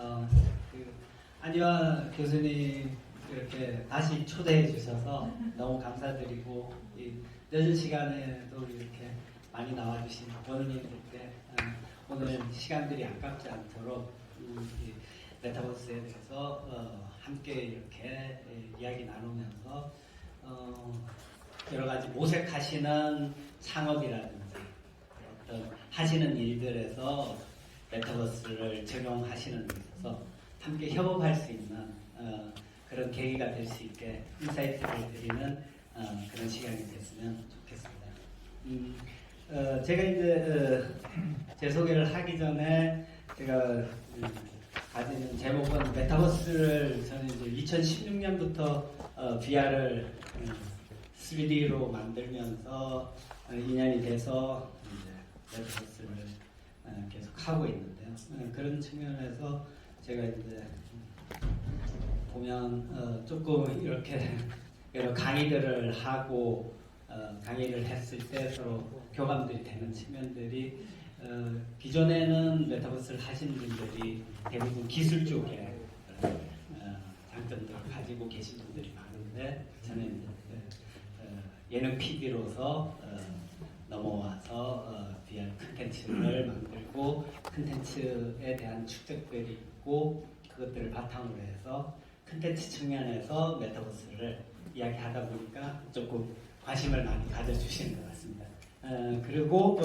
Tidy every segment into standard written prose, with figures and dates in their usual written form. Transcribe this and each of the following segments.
어, 안지환 교수님 이렇게 다시 초대해 주셔서 너무 감사드리고 늦은 시간에도 이렇게 많이 나와주신 원우님들께 오늘 시간들이 아깝지 않도록 이 메타버스에 대해서 함께 이렇게 이야기 나누면서 여러 가지 모색하시는 창업이라든지 어떤 하시는 일들에서 메타버스를 적용하시는 데 있어서 함께 협업할 수 있는 그런 계기가 될 수 있게 인사이트를 드리는 그런 시간이 됐으면 좋겠습니다. 제가 이제 제 소개를 하기 전에 제가 가지는 제목은 메타버스를 저는 이제 2016년부터 VR을 3D로 만들면서 2년이 돼서 이제 메타버스를 계속 하고 있는데요. 그런 측면에서 제가 이제 보면 조금 이렇게 여러 강의들을 하고 강의를 했을 때 서로 교감들이 되는 측면들이 기존에는 메타버스를 하신 분들이 대부분 기술 쪽에 장점들을 가지고 계신 분들이 많은데 저는 이제 예능 PD로서 넘어와서 VR 콘텐츠를 만들고 콘텐츠에 대한 축적들이 있고 그것들을 바탕으로 해서 콘텐츠 측면에서 메타버스를 이야기하다 보니까 조금 관심을 많이 가져주시는 것 같습니다. 그리고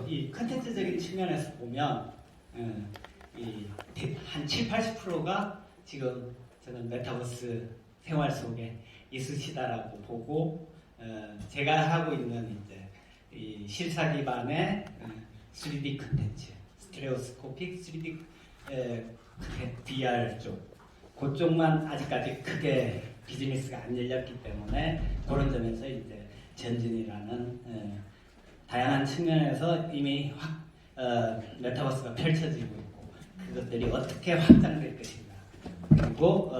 이 콘텐츠적인 측면에서 보면 한 70~80%가 지금 저는 메타버스 생활 속에 있으시다라고 보고 제가 하고 있는 이제 이 실사 기반의 3D 콘텐츠, 스테레오스코픽 3D VR 쪽 그쪽만 아직까지 크게 비즈니스가 안 열렸기 때문에 그런 점에서 이제 전진이라는 다양한 측면에서 이미 메타버스가 펼쳐지고 있고 그것들이 어떻게 확장될 것인가 그리고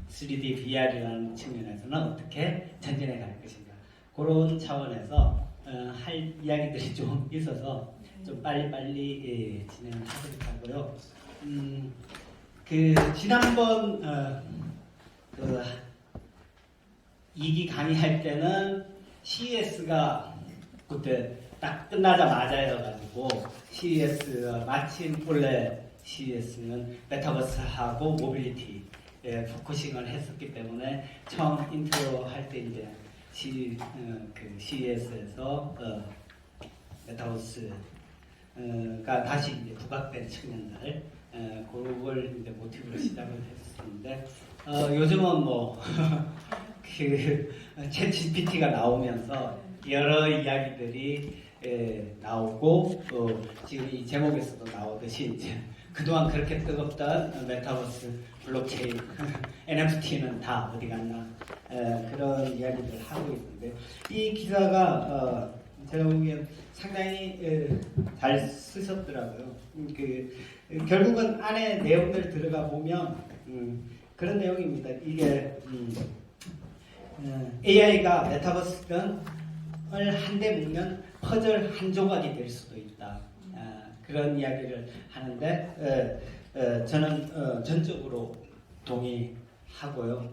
3D VR이라는 측면에서는 어떻게 전진해 갈 것인가 그런 차원에서 할 이야기들이 좀 있어서 좀 빨리빨리 진행을 하도록 하고요. 지난번 그 2기 강의할 때는 CES가 그때 딱 끝나자마자여가지고 CES가 마침 원래 CES는 메타버스하고 모빌리티에 포커싱을 했었기 때문에 처음 인트로 할 때 이제 CES에서 메타버스가 다시 이제 부각된 측면들 그걸 이제 모티브로 시작을 했었는데 요즘은 뭐 챗 GPT가 나오면서 여러 이야기들이 나오고 지금 이 제목에서도 나오듯이 이제 그동안 그렇게 뜨겁던 메타버스, 블록체인, NFT는 다 어디 갔나 그런 이야기들을 하고 있는데 이 기사가 제가 보기엔 상당히 잘 쓰셨더라고요. 결국은 안에 내용들 들어가 보면 그런 내용입니다. 이게 AI가 메타버스를 한데 묶으면 퍼즐 한 조각이 될 수도 있다. 그런 이야기를 하는데 저는 전적으로 동의하고요.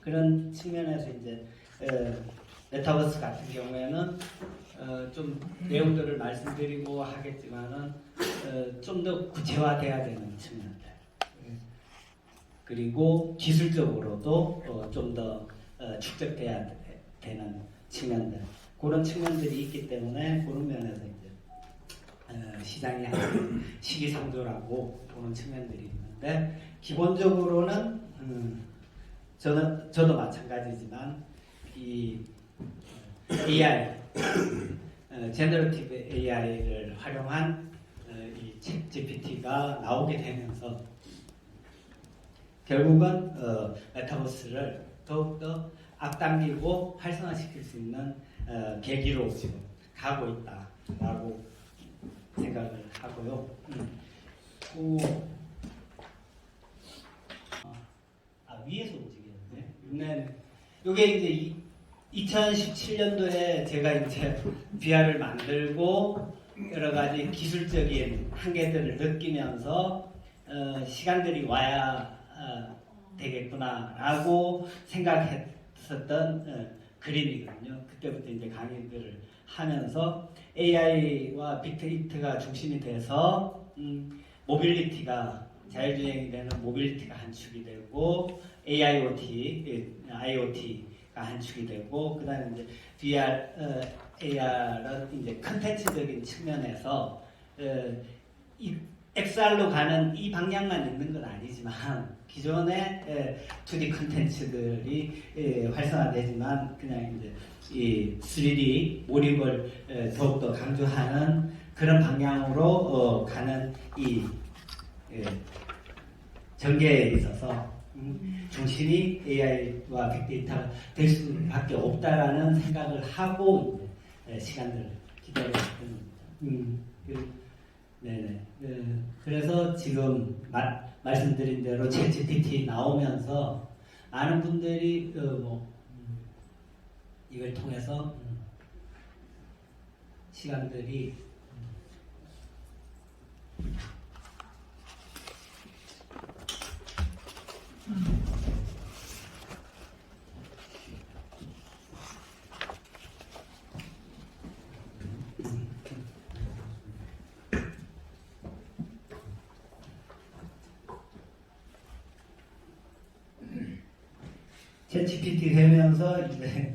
그런 측면에서 이제 메타버스 같은 경우에는 좀 내용들을 말씀드리고 하겠지만은 좀 더 구체화돼야 되는 측면들 그리고 기술적으로도 좀 더 축적돼야 되는 측면들 그런 측면들이 있기 때문에 그런 면에서 이제 시장이 아주 시기상조라고 보는 측면들이 있는데 기본적으로는 저도 마찬가지지만 이 AI 제너러티브 AI를 활용한 이 챗 GPT가 나오게 되면서 결국은 메타버스를 더욱더 앞당기고 활성화시킬 수 있는 계기로 지금 가고 있다라고 생각을 하고요. 위에서 움직이는데 네. 이게 이제 2017년도에 제가 이제 VR을 만들고 여러 가지 기술적인 한계들을 느끼면서 시간들이 와야 되겠구나라고 생각했었던 그림이거든요. 그때부터 이제 강의들을 하면서 AI와 빅데이터가 중심이 돼서 모빌리티가 자율주행이 되는 모빌리티가 한 축이 되고 IoT가 한 축이 되고 그다음에 이제 VR, AR은 이제 컨텐츠적인 측면에서 이 XR로 가는 이 방향만 있는 건 아니지만 기존의 2D 컨텐츠들이 활성화되지만 그냥 이제 이 3D 몰입을 더욱더 강조하는 그런 방향으로 가는 이 전개에 있어서 중심이 AI와 빅데이터가 될 수밖에 없다라는 생각을 하고 시간들을 기다렸던 네네. 그래서 지금 말씀드린 대로 챗GPT 나오면서 많은 분들이 이걸 통해서 시간들이 챗GPT 되면서 이제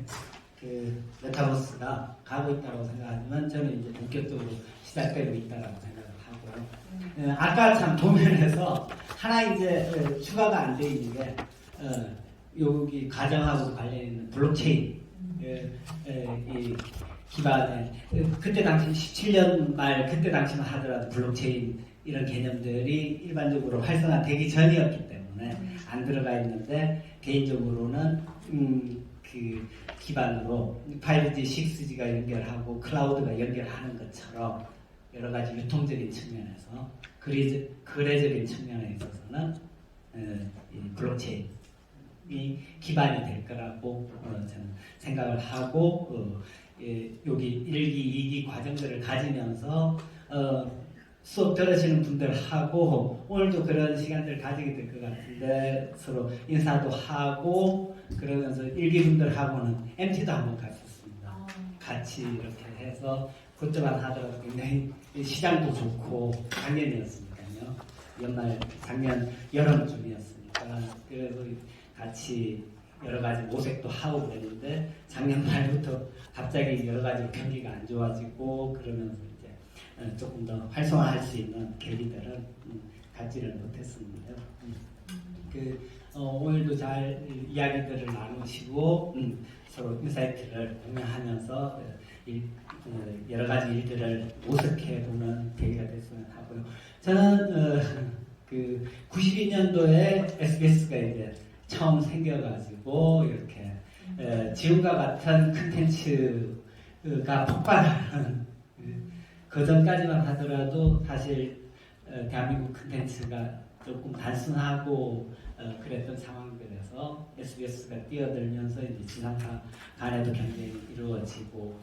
그 메타버스가 가고 있다고 생각하지만 저는 이제 본격적으로 시작되고 있다고 생각을 하고요. 아까 참 도면에서 하나 이제 추가가 안 돼 있는 게 여기 가정하고 관련 있는 블록체인 이 기반에 그때 당시 17년 말 그때 당시만 하더라도 블록체인 이런 개념들이 일반적으로 활성화되기 전이었기 때문에 안 들어가 있는데 개인적으로는 그 기반으로 5G, 6G가 연결하고 클라우드가 연결하는 것처럼 여러 가지 유통적인 측면에서 거래적인 측면에 있어서는 이 블록체인이 기반이 될 거라고 저는 생각을 하고 여기 1기, 2기 과정들을 가지면서 수업 들으시는 분들하고 오늘도 그런 시간들 가지게 될 것 같은데 서로 인사도 하고 그러면서 1기 분들하고는 MT도 한번 갔었습니다. 같이 이렇게 해서 그때만 하더라도 굉장히 시장도 좋고 작년이었으니까요. 작년 여름쯤이었으니까 그래서 같이 여러 가지 모색도 하고 그랬는데 작년 말부터 갑자기 여러 가지 경기가 안 좋아지고 그러면서 이제 조금 더 활성화할 수 있는 계기들은 갖지를 못했습니다. 오늘도 잘 이야기들을 나누시고 서로 인사이트를 공유하면서 여러 가지 일들을 모색해 보는 계기가 됐으면 하고요. 저는 92년도에 SBS가 이제 처음 생겨가지고 이렇게 지금과 같은 콘텐츠가 폭발하는 그 전까지만 하더라도 사실 대한민국 콘텐츠가 조금 단순하고 그랬던 상황들에서 SBS가 뛰어들면서 이제 지상파 간에도 경쟁이 이루어지고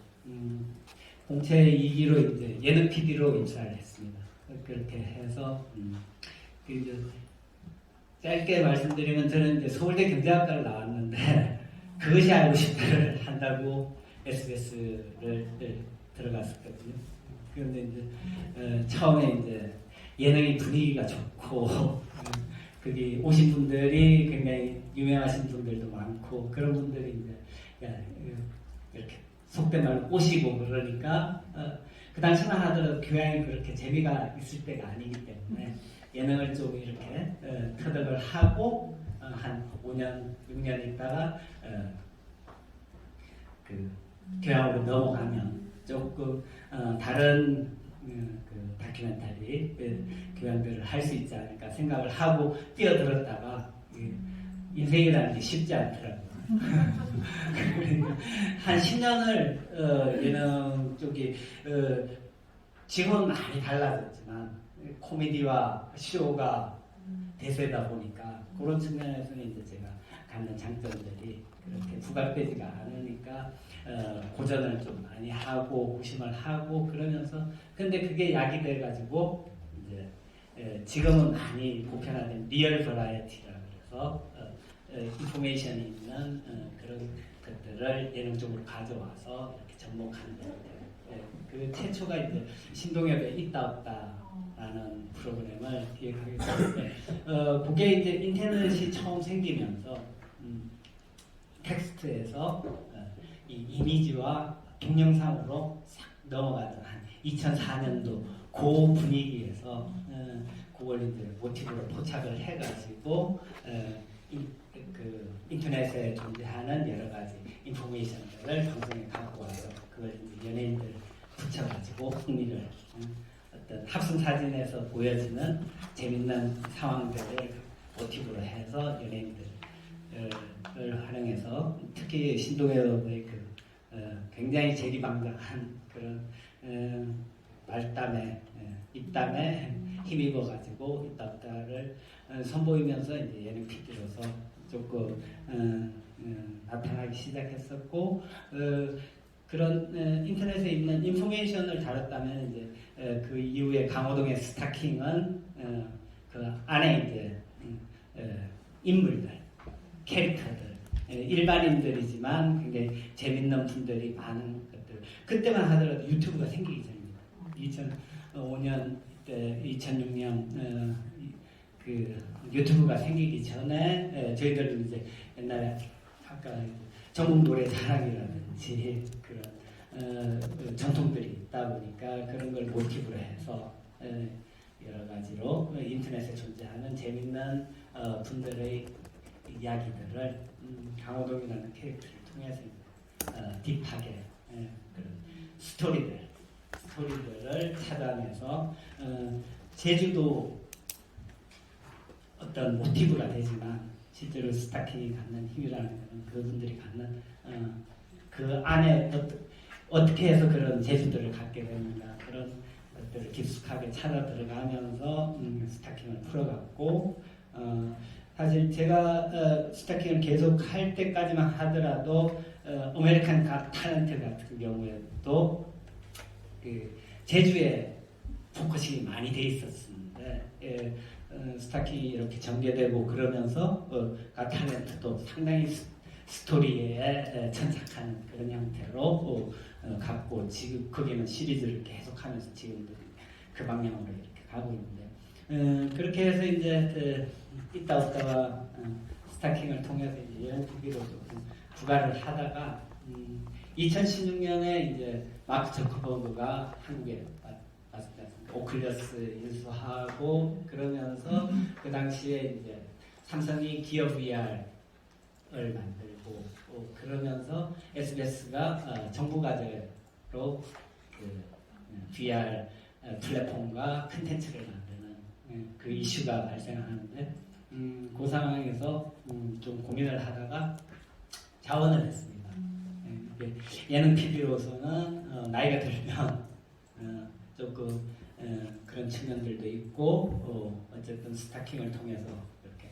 공채 2기로 이제 예능 PD로 입사를 했습니다. 그렇게 해서 이제 짧게 말씀드리면 저는 이제 서울대 경제학과를 나왔는데 그것이 알고 싶다를 한다고 SBS를 들어갔었거든요. 그런데 이제 처음에 이제 예능의 분위기가 좋고 거기 오신 분들이 굉장히 유명하신 분들도 많고 그런 분들이 이제 이렇게 속된 말로 오시고 그러니까 그 당시만 하더라도 교양이 그렇게 재미가 있을 때가 아니기 때문에 예능을 좀 이렇게 터득을 하고 한 5년, 6년 있다가 그 교양으로 넘어가면 조금 다른 그 다큐멘터리 교양들을 할 수 있지 않을까 생각을 하고 뛰어들었다가 인생이라는 게 쉽지 않더라고요. 한 10년을 예능 쪽이 지금은 많이 달라졌지만 코미디와 쇼가 대세다 보니까 그런 측면에서는 이제 제가 갖는 장점들이 그렇게 부각되지가 않으니까 고전을 좀 많이 하고 고심을 하고 그러면서 근데 그게 약이 돼가지고 이제 지금은 많이 보편화된 리얼 버라이어티라 그래서 인포메이션이 있는 그런 것들을 예능적으로 가져와서 이렇게 접목하는 건데 그 최초가 이제 신동엽의 있다 없다라는 프로그램을 기획하게 됐는데 그게 이제 인터넷이 처음 생기면서 텍스트에서 이 이미지와 동영상으로 싹 넘어가던 한 2004년도 그 분위기에서 그걸 이제 모티브로 포착을 해가지고 그 인터넷에 존재하는 여러 가지 인포메이션들을 방송에 갖고 와서 그걸 이제 연예인들 붙여가지고 흥미를 어떤 합성 사진에서 보여지는 재밌는 상황들을 모티브로 해서 연예인들을 활용해서 특히 신동엽의 그 굉장히 재기방장한 그런 말담에 입담에 힘입어가지고 있다를 선보이면서 이제 예능 PD로서 조금 나타나기 시작했었고 그런 인터넷에 있는 인포메이션을 다뤘다면 이제 그 이후에 강호동의 스타킹은 그 안에 이제 인물들, 캐릭터들, 일반인들이지만 굉장히 재밌는 분들이 많은 것들. 그때만 하더라도 유튜브가 생기기 전입니다. 2005년 때 2006년 그 유튜브가 생기기 전에 저희들도 이제 옛날에 아까 전국 노래 자랑이라든지 그런 전통들이 있다 보니까 그런 걸 모티브로 해서 여러 가지로 인터넷에 존재하는 재밌는 분들의 이야기들을 강호동이라는 캐릭터를 통해서 딥하게 그런 스토리들을 찾아내서 제주도 어떤 모티브가 되지만 실제로 스타킹이 갖는 힘이라는 것은 그분들이 갖는 그 안에 어떻게 해서 그런 재주들을 갖게 되는가 그런 것들을 깊숙하게 찾아 들어가면서 스타킹을 풀어갔고 사실 제가 스타킹을 계속 할 때까지만 하더라도 아메리칸 갓 탤런트 같은 경우에도 그 제주에 포커싱이 많이 돼 있었는데 스타킹이 이렇게 전개되고 그러면서 갓 탤런트도 상당히 스토리에 천착한 그런 형태로 갖고 지금 거기는 시리즈를 계속하면서 지금도 그 방향으로 이렇게 가고 있는데 그렇게 해서 이제 있다 없다가 스타킹을 통해서 이제 여행 TV로 조금 부가를 하다가 2016년에 이제 마크 저커버그가 한국에 왔을 때 오클러스 인수하고 그러면서 그 당시에 이제 삼성이 기어 VR을 만들고 그러면서 SBS가 정부 과제로 그 VR 플랫폼과 콘텐츠를 만드는 그 이슈가 발생하는데 그 상황에서 좀 고민을 하다가 자원을 했습니다. 예능 PD로서는 나이가 들면 조금 그런 측면들도 있고 어쨌든 스타킹을 통해서 이렇게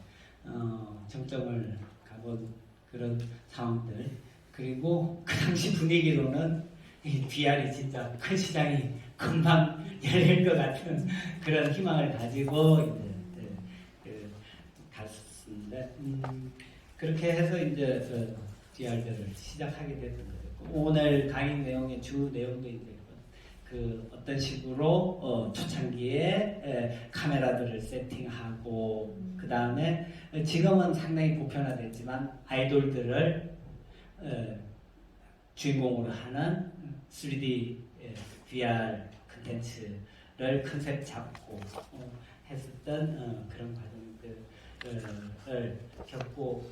정점을 가본 그런 상황들 그리고 그 당시 분위기로는 이 VR이 진짜 큰 시장이 금방 열릴 것 같은 그런 희망을 가지고 이제 갔었는데 그렇게 해서 이제 VR들을 시작하게 됐던 거죠. 오늘 강의 내용의 주 내용도 이제 그 어떤 식으로 초창기에 카메라들을 세팅하고 그 다음에 지금은 상당히 보편화됐지만 아이돌들을 주인공으로 하는 3D VR 콘텐츠를 컨셉 잡고 했었던 그런 과정들을 겪고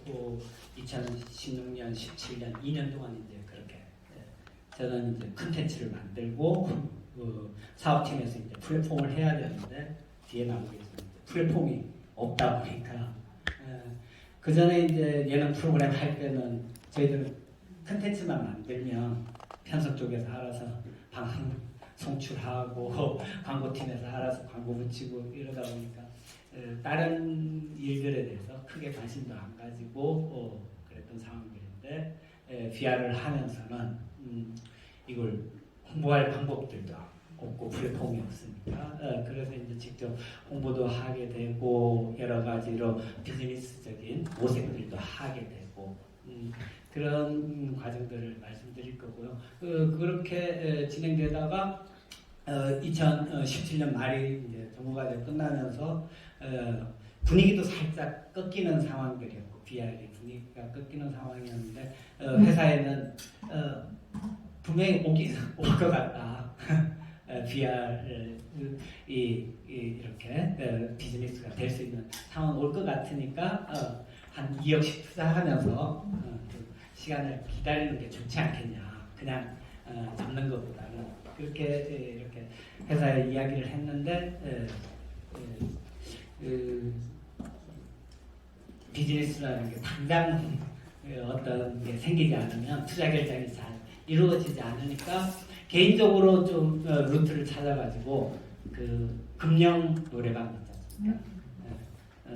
2016년, 17년, 2년 동안 이제 그렇게 저는 이제 콘텐츠를 만들고 사업팀에서 이제 플랫폼을 해야 되는데 뒤에 나오게 있습니다. 플랫폼이 없다 보니까 그 전에 이제 예능 프로그램 할 때는 저희들은 콘텐츠만 만들면 편성 쪽에서 알아서 방송 송출하고 광고팀에서 알아서 광고 붙이고 이러다 보니까 다른 일들에 대해서 크게 관심도 안 가지고 그랬던 상황들인데 VR을 하면서는 이걸 홍보할 방법들도 없고 플랫폼이 없으니까 그래서 이제 직접 홍보도 하게 되고 여러 가지로 비즈니스적인 모색들도 하게 되고 그런 과정들을 말씀드릴 거고요. 그렇게 진행되다가 2017년 말이 이제 정부과정 끝나면서 분위기도 살짝 꺾이는 상황들이었고 VR이 분위기가 꺾이는 상황이었는데 회사에는 분명히 올 것 같다. VR 이렇게 비즈니스가 될 수 있는 상황 올 것 같으니까 한 2억씩 투자하면서 좀 시간을 기다리는 게 좋지 않겠냐. 그냥 잡는 것보다는 그렇게 이렇게 회사에 이야기를 했는데 비즈니스라는 게 당장 어떤 게 생기지 않으면 투자 결정이 잘 이루어지지 않으니까 개인적으로 좀 루트를 찾아가지고 그 금령 노래방 있지 않습니까?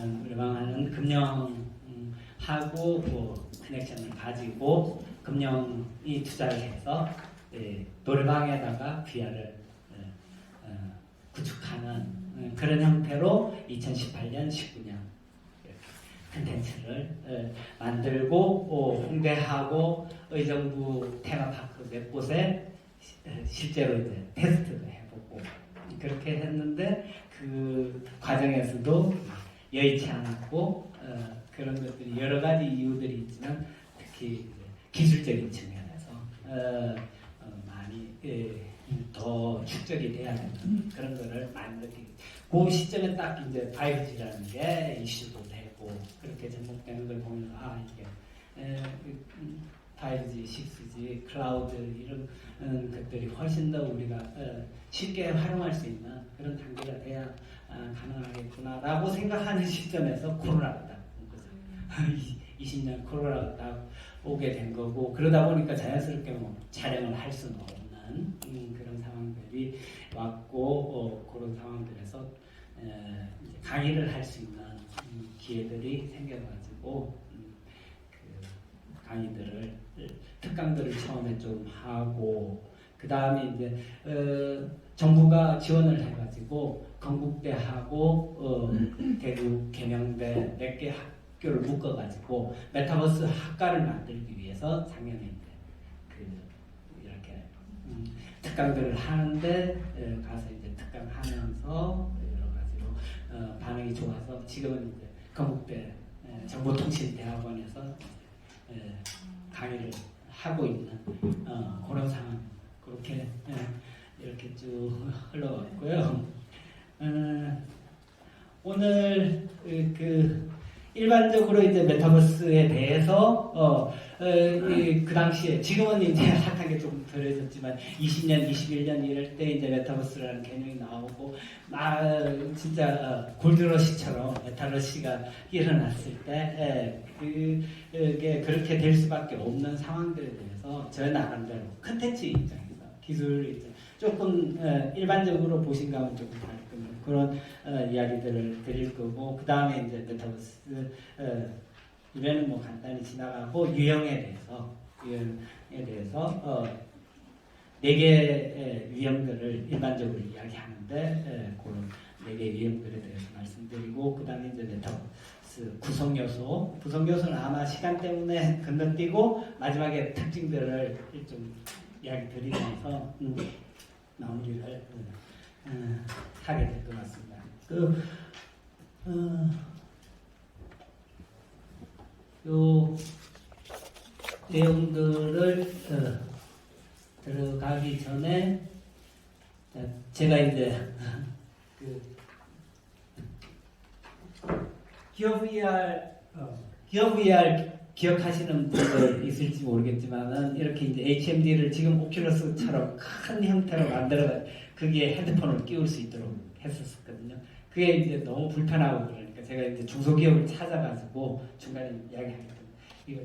노래방하는 금령하고 뭐 커넥션을 가지고 금령이 투자를 해서 노래방에다가 VR을 구축하는 그런 형태로 2018년, 19년 콘텐츠를 만들고 홍대하고 의정부 테마파크 몇 곳에 실제로 이제 테스트도 해보고 그렇게 했는데 그 과정에서도 여의치 않았고 그런 것들이 여러 가지 이유들이 있지만 특히 기술적인 측면에서 많이 더 축적이 돼야 되는 그런 거를 많이 느끼고 그 시점에 딱 이제 5G라는 게 이슈도 되고 그렇게 접목되는 걸 보면서 이게 5G, 6G, 클라우드 이런 것들이 훨씬 더 우리가 쉽게 활용할 수 있는 그런 단계가 돼야 가능하겠구나라고 생각하는 시점에서 코로나가 딱 온 거죠. 20년 코로나가 딱 오게 된 거고 그러다 보니까 자연스럽게 뭐 촬영을 할 수는 없는 그런 상황들이 왔고 그런 상황들에서 이제 강의를 할 수 있는 기회들이 생겨가지고 그 강의들을 특강들을 처음에 좀 하고 그 다음에 이제 정부가 지원을 해가지고 건국대하고 대구 계명대 몇 개 학교를 묶어가지고 메타버스 학과를 만들기 위해서 작년에 이제 그 이렇게 특강들을 하는데 가서 이제 특강하면서 여러 가지로 반응이 좋아서 지금은 이제 건국대 정보통신대학원에서 강의를 하고 있는 그런 상황 그렇게 이렇게 쭉 흘러갔고요. 오늘 그 일반적으로 이제 메타버스에 대해서 그 당시에 지금은 이제 핫하게 좀 덜해졌지만 20년, 21년 이럴 때 이제 메타버스라는 개념이 나오고 진짜 골드러시처럼 메타러시가 일어났을 때 그게 그렇게 될 수밖에 없는 상황들에 대해서 저 나름대로 컨텐츠 입장에서 기술 입장 조금 일반적으로 보신 거하고는 조금 다른 그런 이야기들을 드릴 거고 그 다음에 이제 메타버스 이번에는 뭐 간단히 지나가고 유형에 대해서 4개의 유형들을 일반적으로 이야기하는데 그런 4개의 유형들에 대해서 말씀드리고 그 다음에 이제 메타버스 구성 요소는 아마 시간 때문에 건너뛰고 마지막에 특징들을 좀 이야기 드리면서 마무리를 하게 될 것 같습니다. 요 내용들을 들어가기 전에 제가 이제 기업 VR 기억하시는 분들 있을지 모르겠지만은 이렇게 이제 HMD를 지금 오큘러스처럼 큰 형태로 만들어 거기에 핸드폰을 끼울 수 있도록 했었거든요. 그게 이제 너무 불편하고 그러니까 제가 이제 중소기업을 찾아가지고 중간에 이야기하겠습니다. 이거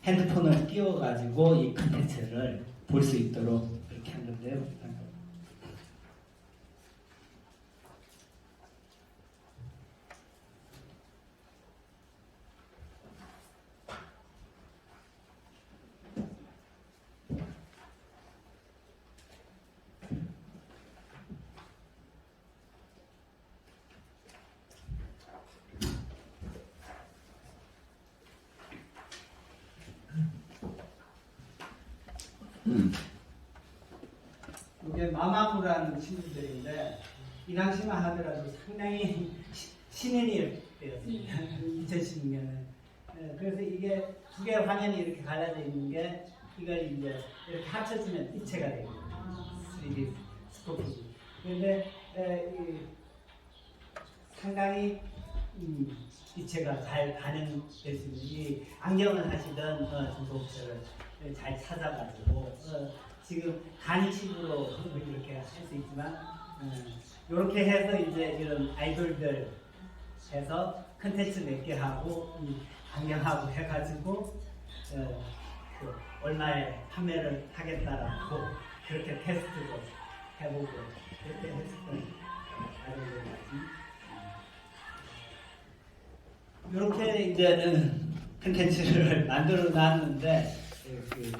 핸드폰을 끼워가지고 이 컨텐츠를 볼 수 있도록 그렇게 한 건데요. 이게 마마무라는 친구들인데 이 당시만 하더라도 상당히 신인이 되었습니다. 2016년에. 그래서 이게 두 개의 화면이 이렇게 갈라져 있는 게 이걸 이제 이렇게 합쳐지면 입체가 되거든요. 3D 스코핑. 그런데 상당히 입체가 잘 반영될 수 있는 이 안경을 하시던 중소업체를 잘 찾아가지고 지금 간이식으로 이렇게 할 수 있지만 이렇게 해서 이제 이런 아이돌들 해서 컨텐츠 몇 개 하고 안경하고 해가지고 그 얼마에 판매를 하겠다라고 그렇게 테스트도 해보고 그렇게 했었던 아이돌들까지 이렇게 이제는 컨텐츠를 만들어 놨는데 그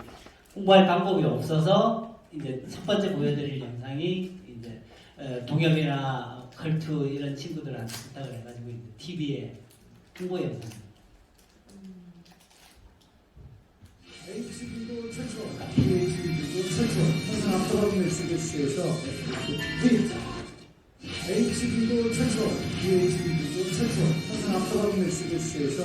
홍보할 방법이 없어서 이제 첫 번째 보여드릴 영상이 이제 동엽이나 컬투 이런 친구들한테 부탁을 해가지고 이제 TV에 홍보 영상. HB도 최초, HB도 최초, 항상 앞으로 메시지에서 HB도 최초, HB도 최초, 항상 앞으로 메시지에서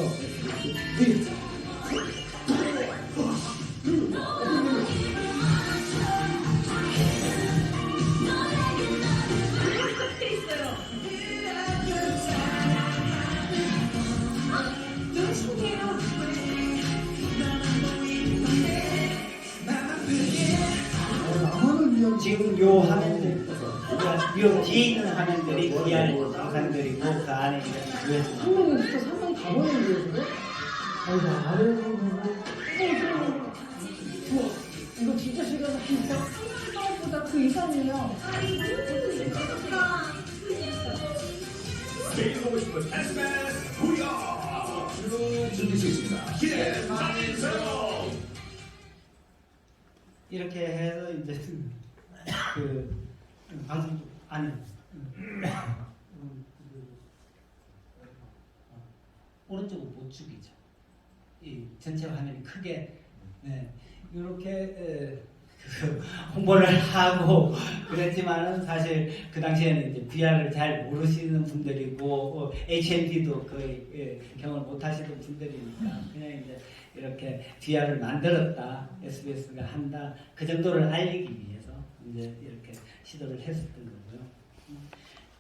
지금 요 화면들, 요 뒤에 있는 화면들이 VR 영상들이고 그 안에 이제 USB. 한국은 진짜 상당히 가보는데 아니 아래에서 보고 이거 진짜 시간이 진짜 생각보다 그 이상이에요. 매일 보고 싶은 SBS VR 즐길 수 있습니다. 기대 많이 해주세요. 이렇게 해서 이제 그 방송 안에 오른쪽은 보축이죠. 이 전체 화면이 크게 이렇게 홍보를 하고 그랬지만은 사실 그 당시에는 이제 VR을 잘 모르시는 분들이고 HMD도 거의 경험을 못 하시던 분들이니까 그냥 이제 이렇게 VR을 만들었다, SBS가 한다, 그 정도를 알리기 위해서 이제 이렇게 시도를 했었던 거고요.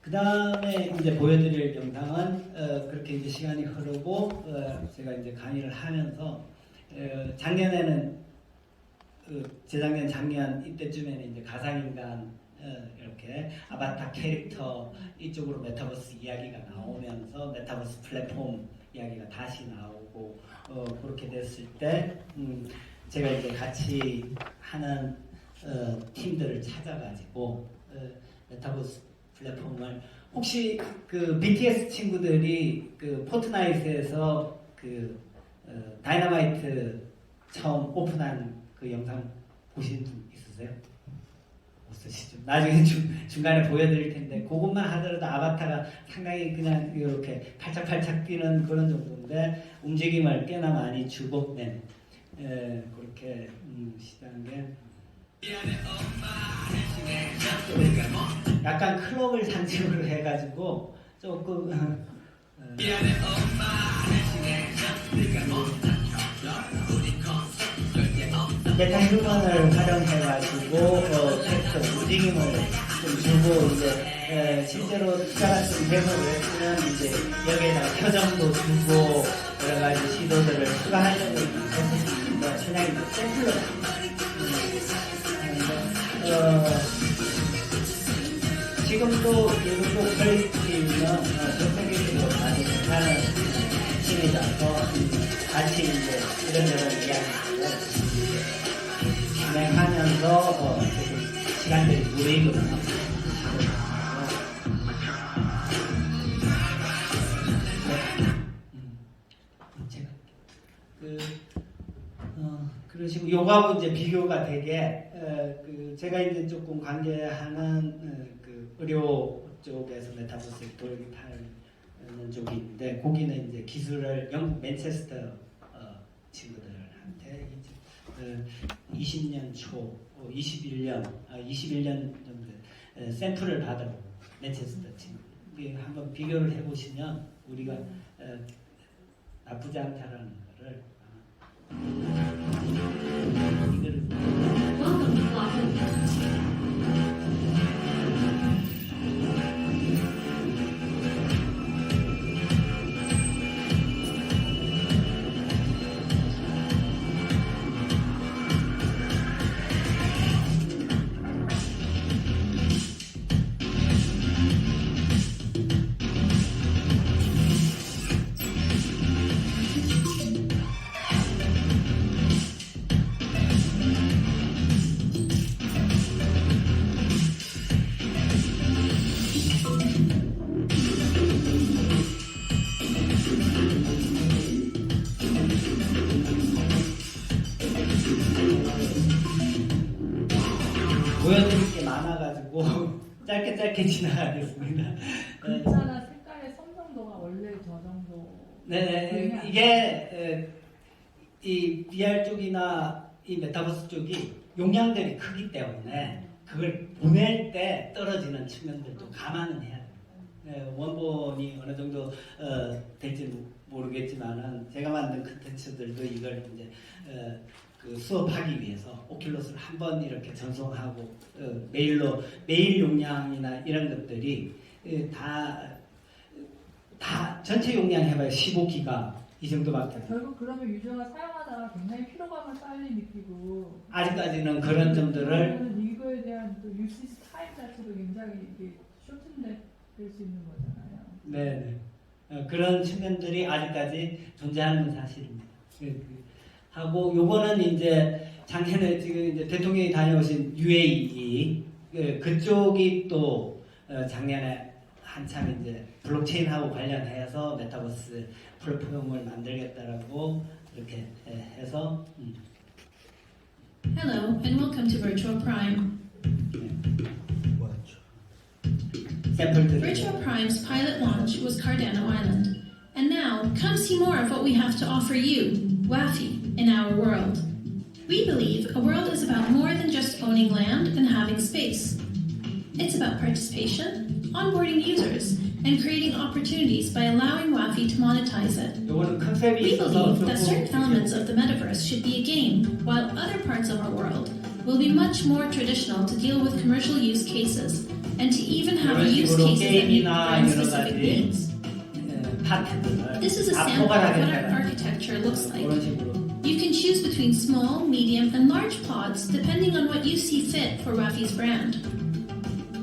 그 다음에 이제 보여드릴 영상은 그렇게 이제 시간이 흐르고 제가 이제 강의를 하면서 작년에는 재작년, 작년 이때쯤에는 이제 가상인간 이렇게 아바타 캐릭터 이쪽으로 메타버스 이야기가 나오면서 메타버스 플랫폼 이야기가 다시 나오고 그렇게 됐을 때 제가 이제 같이 하는 팀들을 찾아가지고 메타버스 플랫폼을 혹시 그 BTS 친구들이 그 포트나이트에서 그 다이너마이트 처음 오픈한 그 영상 보신 분 있으세요? 없으시죠? 나중에 중간에 보여드릴 텐데 그것만 하더라도 아바타가 상당히 그냥 이렇게 팔짝팔짝 뛰는 그런 정도인데 움직임을 꽤나 많이 주고낸 그렇게 시작한 게 약간 클럽을 상징으로 해가지고 조금 메타 휴먼을 활용해가지고 캐릭터 움직임을 좀 주고 이제 실제로 투자가 좀 되고 그랬으면 이제 여기에다가 표정도 주고 여러 가지 시도들을 추가하려고 했었습니다. 그냥 이제 샘플로 지금도 일부 퀄리티는 전세계적으로 많이 괜찮은 팀이라서 같이 이제 이런저런 이야기를 진행하면서 시간들이 무르익거든요. 제가 그런 식으로 요거하고 이제 비교가 되게 제가 이제 조금 관계하는 그 의료 쪽에서 메타버스에 돌입하는 쪽이 있는데 거기는 이제 기술을 영국 맨체스터 친구들한테 이제 20년 초, 21년 정도 샘플을 받아보고 맨체스터 팀 한번 비교를 해보시면 우리가 나쁘지 않다라는 거를 이거를 Welcome to Los Angeles. 보여드릴 게 많아가지고 짧게 지나가겠습니다. 글자나 색깔의 선명도가 원래 저 정도. 네, 이게 이 VR 쪽이나 이 메타버스 쪽이 용량들이 크기 때문에 그걸 보낼 때 떨어지는 측면들도 감안은 해야 돼요. 네, 원본이 어느 정도 될지 모르겠지만은 제가 만든 컨텐츠들도 이걸 이제 그 수업하기 위해서 오큘러스를 한번 이렇게 전송하고 메일 용량이나 이런 것들이 다 전체 용량 해봐야 15기가 이 정도밖에 안 돼요. 결국 그러면 유저가 사용하다가 굉장히 피로감을 빨리 느끼고. 아직까지는 그런 점들을 그러면 이거에 대한 또 유시스 타임 자체도 굉장히 이게 쇼튼될 수 있는 거잖아요. 네, 그런 측면들이 아직까지 존재하는 건 사실입니다. 하고 요거는 이제 작년에 지금 이제 대통령이 다녀오신 UAE 그쪽이 또 작년에 한참 이제 블록체인하고 관련해서 메타버스 플랫폼을 만들겠다라고 이렇게 해서 Hello and welcome to Virtual Prime. 샘플들을 Virtual Prime's pilot launch was Cardano Island. And now, come see more of what we have to offer you, WAFI, in our world. We believe a world is about more than just owning land and having space. It's about participation, onboarding users, and creating opportunities by allowing WAFI to monetize it. 요거는 컨셉이 We 있어서 believe that certain 조금 elements of the metaverse should be a game, while other parts of our world will be much more traditional to deal with commercial use cases, and to even have 이런 use 식으로 cases that meet 게임이나 brand 여러 specific 가지 needs. 파트들을 This is a sample of 앞포가 what our 되는 architecture looks like. 그런 식으로 You can choose between small, medium, and large pods depending on what you see fit for Wafi's brand.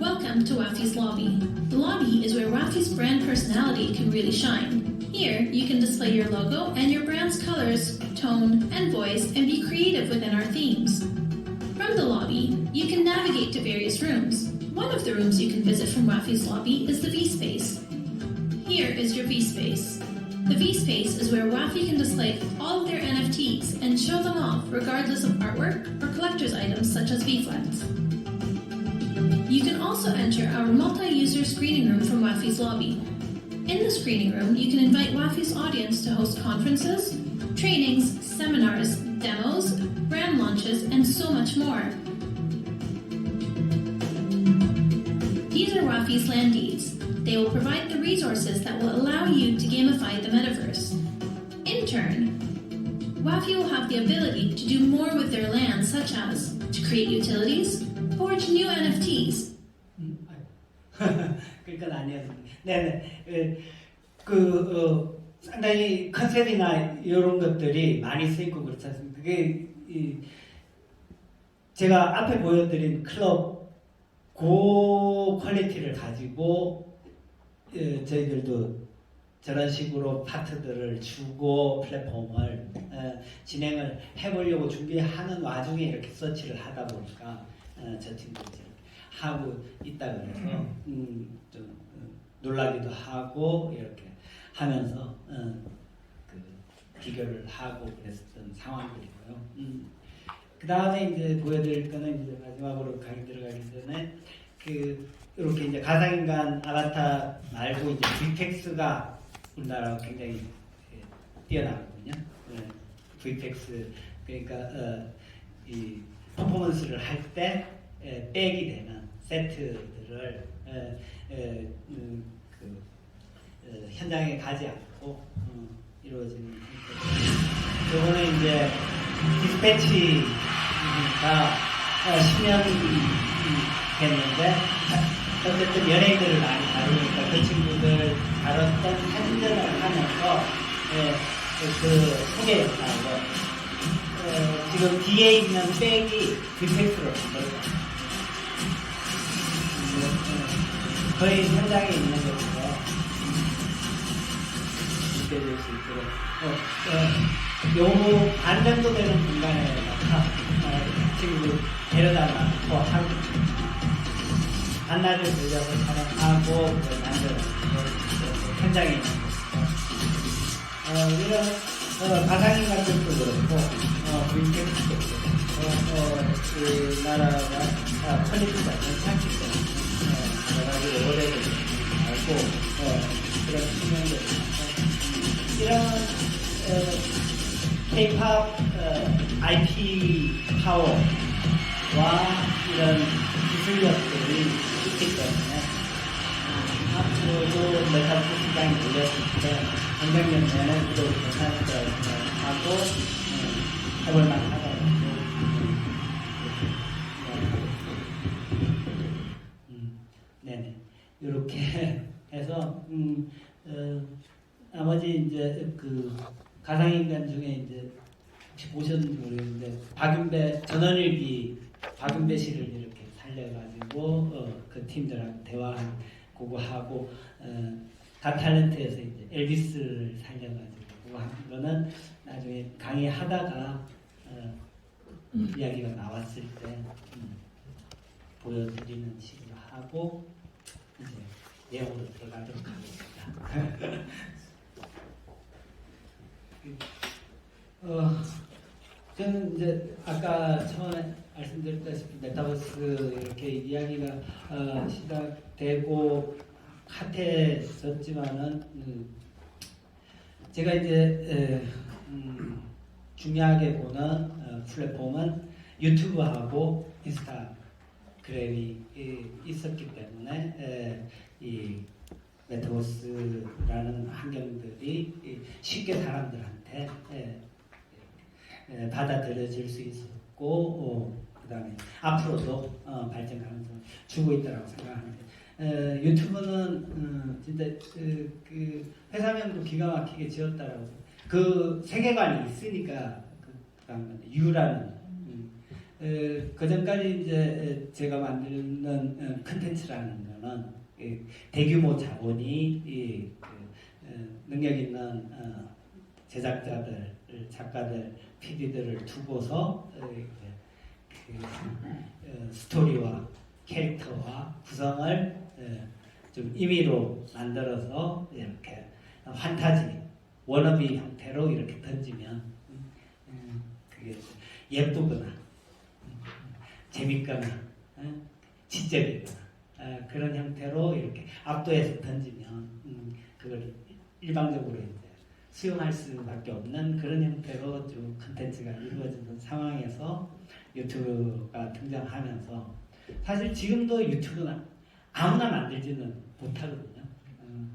Welcome to Wafi's Lobby. The lobby is where Wafi's brand personality can really shine. Here, you can display your logo and your brand's colors, tone, and voice and be creative within our themes. From the lobby, you can navigate to various rooms. One of the rooms you can visit from Wafi's Lobby is the V-Space. Here is your V-Space. The V-Space is where Wafi can display all of their NFTs and show them off regardless of artwork or collector's items such as V-Flex. You can also enter our multi-user screening room from Wafi's Lobby. In the screening room, you can invite Wafi's audience to host conferences, trainings, seminars, demos, brand launches, and so much more. These are Wafi's land deeds. They will provide the resources that will allow you to gamify the metaverse. In turn, Wafi will have the ability to do more with their land, such as to create utilities, forge new NFTs. 그건 아니었습니다. 네네. 상당히 컨셉이나 이런 것들이 많이 쓰이고 그렇지 않습니까? 그게 제가 앞에 보여드린 클럽 고 퀄리티를 가지고 저희들도 저런 식으로 파트들을 주고 플랫폼을 진행을 해보려고 준비하는 와중에 이렇게 서치를 하다 보니까 저 친구들이 이렇게 하고 있다 그래서 좀 놀라기도 하고 이렇게 하면서 그 비교를 하고 그랬었던 상황들이고요. 그 다음에 이제 보여드릴 거는 이제 마지막으로 가기 들어가기 전에 이렇게 이제 가상인간 아바타 말고 이제 VFX가 우리나라가 굉장히 뛰어나거든요. VFX 그러니까 이 퍼포먼스를 할 때 백이 되는 세트들을 현장에 가지 않고 이루어지는 형태입니다. 요거는 이제 디스패치가 10년이 됐는데 어쨌든 연예인들을 많이 다루니까 그 친구들 다뤘던 사진전을 하면서 그 소개 영상으로 지금 뒤에 있는 백이 디펙트로 만들어요. 거의 현장에 있는 것으로 느껴질 수 있도록 요 반 정도 되는 공간에다가 친구 데려다 놔서 하고 반나절 돌려서 촬영하고 만들어 현장에 있는 거 이런 가상인 같은 것도 그렇고 브이캡도 그렇고 그 나라가 퀄리티가 괜찮기 때문에 여러 가지 오래를 알고 그런 측면도 있고 이런 K-pop IP 파워와 이런 기술력들이 있기 때문에 앞으로도 메타버스 시장이 열렸을 때 경쟁력 내는도 괜찮을 거라고 생각하고 해볼 만하다고 네네 이렇게 해서 나머지 이제 그 가상인간 중에 이제 혹시 보셨는지 모르겠는데 박윤배 전원일기 박윤배 씨를 이렇게 살려가지고 그 팀들하고 대화한 그거 하고 갓탤런트에서 이제 엘비스를 살려가지고 그거 한 거는 나중에 강의하다가 이야기가 나왔을 때 보여드리는 식으로 하고 이제 내용으로 들어가도록 하겠습니다. 저는 이제 아까 처음에 말씀드렸다시피 메타버스 이렇게 이야기가 시작되고 핫해졌지만은 제가 이제 중요하게 보는 플랫폼은 유튜브하고 인스타그램이 있었기 때문에 이 메타버스라는 환경들이 쉽게 사람들한테 받아들여질 수 있었고 그 다음에 앞으로도 발전 가능성을 주고 있다고 생각하는데 유튜브는 진짜 그 회사명도 기가 막히게 지었다라고 그 세계관이 있으니까 유라는 그 전까지 이제 제가 만드는 컨텐츠라는 거는 대규모 자본이 능력 있는 제작자들, 작가들, PD들을 두고서 스토리와 캐릭터와 구성을 좀 임의로 만들어서 이렇게 판타지, 워너비 형태로 이렇게 던지면 그게 예쁘거나 재밌거나 지적이거나 그런 형태로 이렇게 압도해서 던지면 그걸 일방적으로 이제 수용할 수밖에 없는 그런 형태로 좀 컨텐츠가 이루어지는 상황에서 유튜브가 등장하면서 사실 지금도 유튜브는 아무나 만들지는 못하거든요.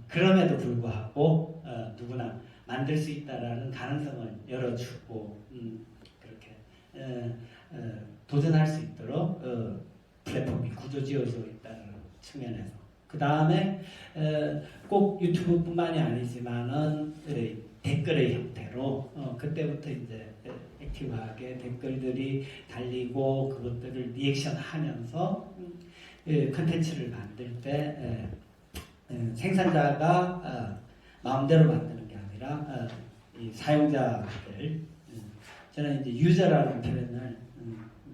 그럼에도 불구하고 누구나 만들 수 있다라는 가능성을 열어주고 그렇게 도전할 수 있도록 플랫폼이 구조지어져 있다는 측면에서 그 다음에 꼭 유튜브뿐만이 아니지만은 댓글의 형태로 그때부터 이제 액티브하게 댓글들이 달리고 그것들을 리액션하면서 컨텐츠를 만들 때 생산자가 마음대로 만드는 게 아니라 이 사용자들 저는 이제 유저라는 표현을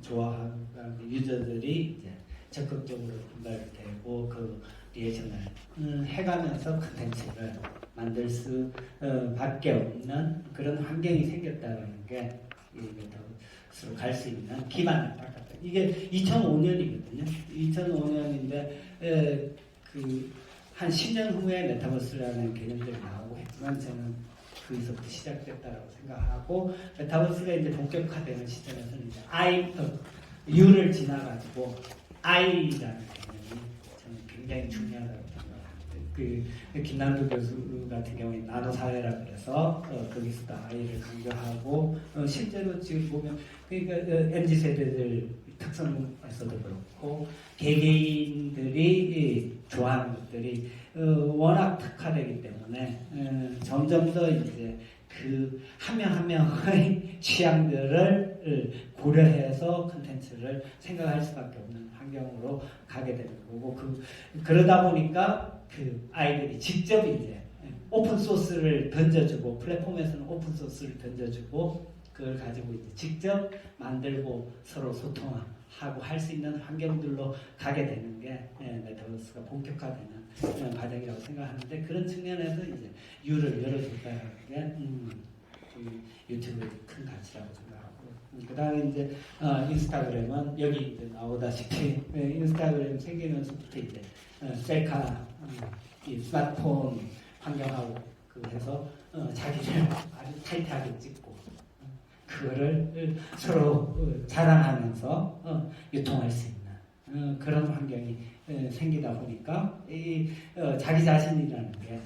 좋아하고 유저들이 이제 적극적으로 인발되고 그 리액션을 해가면서 컨텐츠를 만들 수밖에 없는 그런 환경이 생겼다는 게 메타버스로 갈 수 있는 기반을 닦았다. 이게 2005년이거든요. 2005년인데 그 한 10년 후에 메타버스라는 개념들이 나오고 했지만 저는 거기서부터 시작됐다라고 생각하고 메타버스가 이제 본격화되는 시점에서는 이제 U를 지나가지고 I라는 개념이 저는 굉장히 중요하다고 생각합니다. 그 김남도 교수 같은 경우에 나노 사회라 그래서 거기서도 I를 강조하고 실제로 지금 보면 그러니까 MZ 세대들 특성에서도 그렇고 개개인들이 좋아하는 것들이 워낙 특화되기 때문에 점점 더 이제 그 한 명 한 명의 취향들을 고려해서 콘텐츠를 생각할 수밖에 없는 환경으로 가게 되는 거고 그러다 보니까 그 아이들이 직접 이제 오픈 소스를 던져주고 플랫폼에서는 오픈 소스를 던져주고 그걸 가지고 이제 직접 만들고 서로 소통하고 할 수 있는 환경들로 가게 되는 게 메타버스가 본격화되는 과정이라고 생각하는데 그런 측면에서 이제 U를 열어줬다는 게 유튜브의 큰 가치라고 생각하고 그 다음에 이제 인스타그램은 여기 이제 나오다시피 인스타그램 생기면서부터 이제 셀카 이 스마트폰 환경하고 해서 자기를 아주 타이트하게 찍고 그거를 서로 자랑하면서 유통할 수 있는 그런 환경이 생기다 보니까 이 자기 자신이라는 게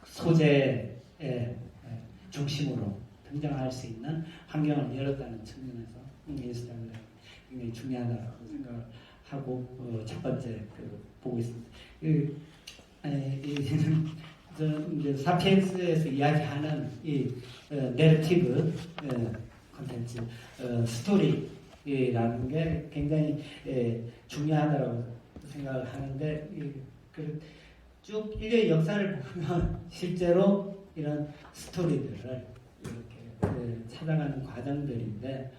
소재의 중심으로 등장할 수 있는 환경을 열었다는 측면에서 인스타그램이 굉장히 중요하다고 생각하고 첫 번째 보고 있습니다. 이제 사피엔스에서 이야기하는 이 내러티브 콘텐츠 스토리라는 게 굉장히 중요하다고 생각을 하는데 쭉 인류의 역사를 보면 실제로 이런 스토리들을 이렇게 찾아가는 과정들인데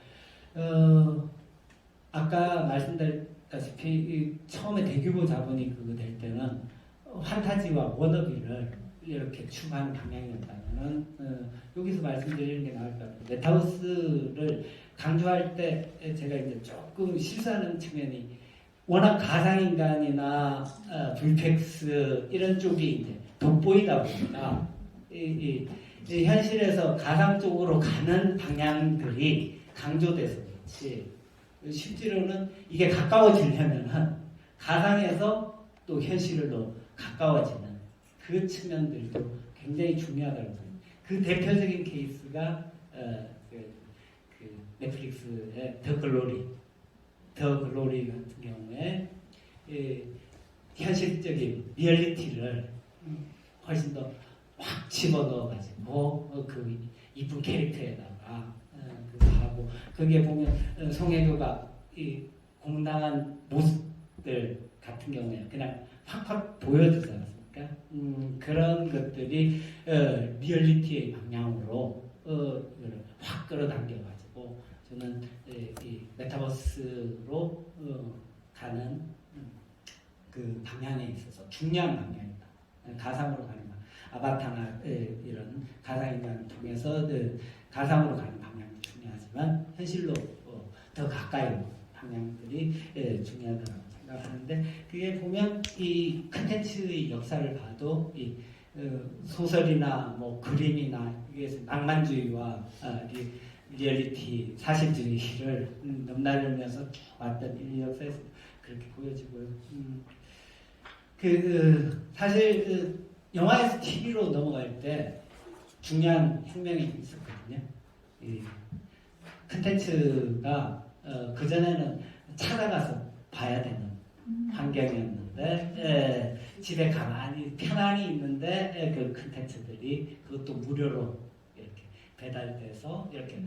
아까 말씀드렸다시피 처음에 대규모 자본이 그거 될 때는 판타지와 워너비를 이렇게 추구하는 방향이었다면 여기서 말씀드리는 게 나을 것 같아요. 메타버스를 강조할 때 제가 이제 조금 실수하는 측면이 워낙 가상인간이나 VFX 이런 쪽이 이제 돋보이다 보니까 이 현실에서 가상 쪽으로 가는 방향들이 강조돼서 그렇지 실제로는 이게 가까워지려면 가상에서 또 현실로 가까워지는 그 측면들도 굉장히 중요하다고 생각합니다. 그 대표적인 케이스가 넷플릭스의 더 글로리 같은 경우에 현실적인 리얼리티를 훨씬 더 확 집어넣어가지고 그 이쁜 캐릭터에다가 그거 하고 거기에 보면 송혜교가 이 공당한 모습들 같은 경우에 그냥 확 보여주지 않습니까? 그런 것들이 리얼리티의 방향으로 확 끌어당겨가지고 저는 이 메타버스로 가는 그 방향에 있어서 중요한 방향이다. 가상으로 가는 방향. 아바타나 이런 가상인간을 통해서 가상으로 가는 방향도 중요하지만 현실로 더 가까이 오는 방향들이 중요하다고 생각하는데 그게 보면 이 컨텐츠의 역사를 봐도 이 소설이나 뭐 그림이나 이게 낭만주의와 리얼리티 사실주의를 넘나들면서 왔던 이 역사에서 그렇게 보여지고요. 사실 영화에서 TV로 넘어갈 때 중요한 혁명이 있었거든요. 이 컨텐츠가 그 전에는 찾아가서 봐야 되는 환경이었는데 집에 가만히 편안히 있는데 그 컨텐츠들이 그것도 무료로 이렇게 배달돼서 이렇게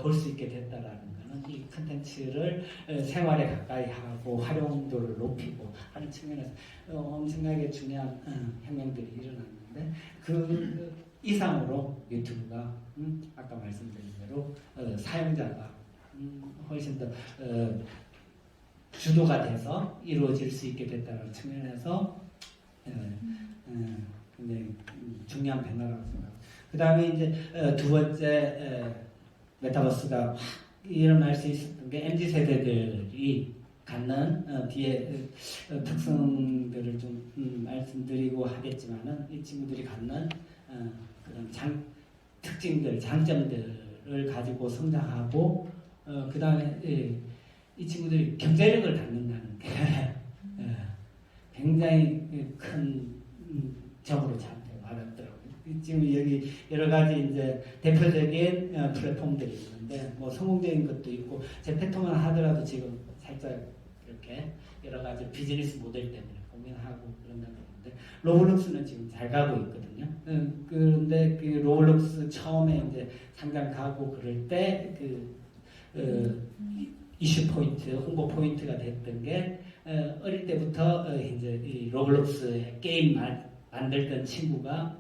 볼 수 있게 됐다라는 거는 이 컨텐츠를 생활에 가까이 하고 활용도를 높이고 하는 측면에서 엄청나게 중요한 혁명들이 일어났는데 그 이상으로 유튜브가 아까 말씀드린 대로 사용자가 훨씬 더 주도가 돼서 이루어질 수 있게 됐다는 측면에서 굉장히 중요한 변화라고 생각합니다. 그 다음에 이제 두 번째 메타버스가 일어날 수 있었던 게 MZ 세대들이 갖는 뒤에 특성들을 좀 말씀드리고 하겠지만은 이 친구들이 갖는 그런 특징들, 장점들을 가지고 성장하고 그 다음에 이 친구들이 경제력을 갖는다는 게 굉장히 큰 점으로 저한테 와닿더라고요. 지금 여기 여러 가지 이제 대표적인 플랫폼들이 있는데 뭐 성공적인 것도 있고 제페토만 하더라도 지금 살짝 이렇게 여러 가지 비즈니스 모델 때문에 고민하고 그런다고 하는데 로블록스는 지금 잘 가고 있거든요. 그런데 그 로블록스 처음에 이제 상장 가고 그럴 때 이슈 포인트, 홍보 포인트가 됐던 게 어릴 때부터 이제 이 로블록스의 게임 만들던 친구가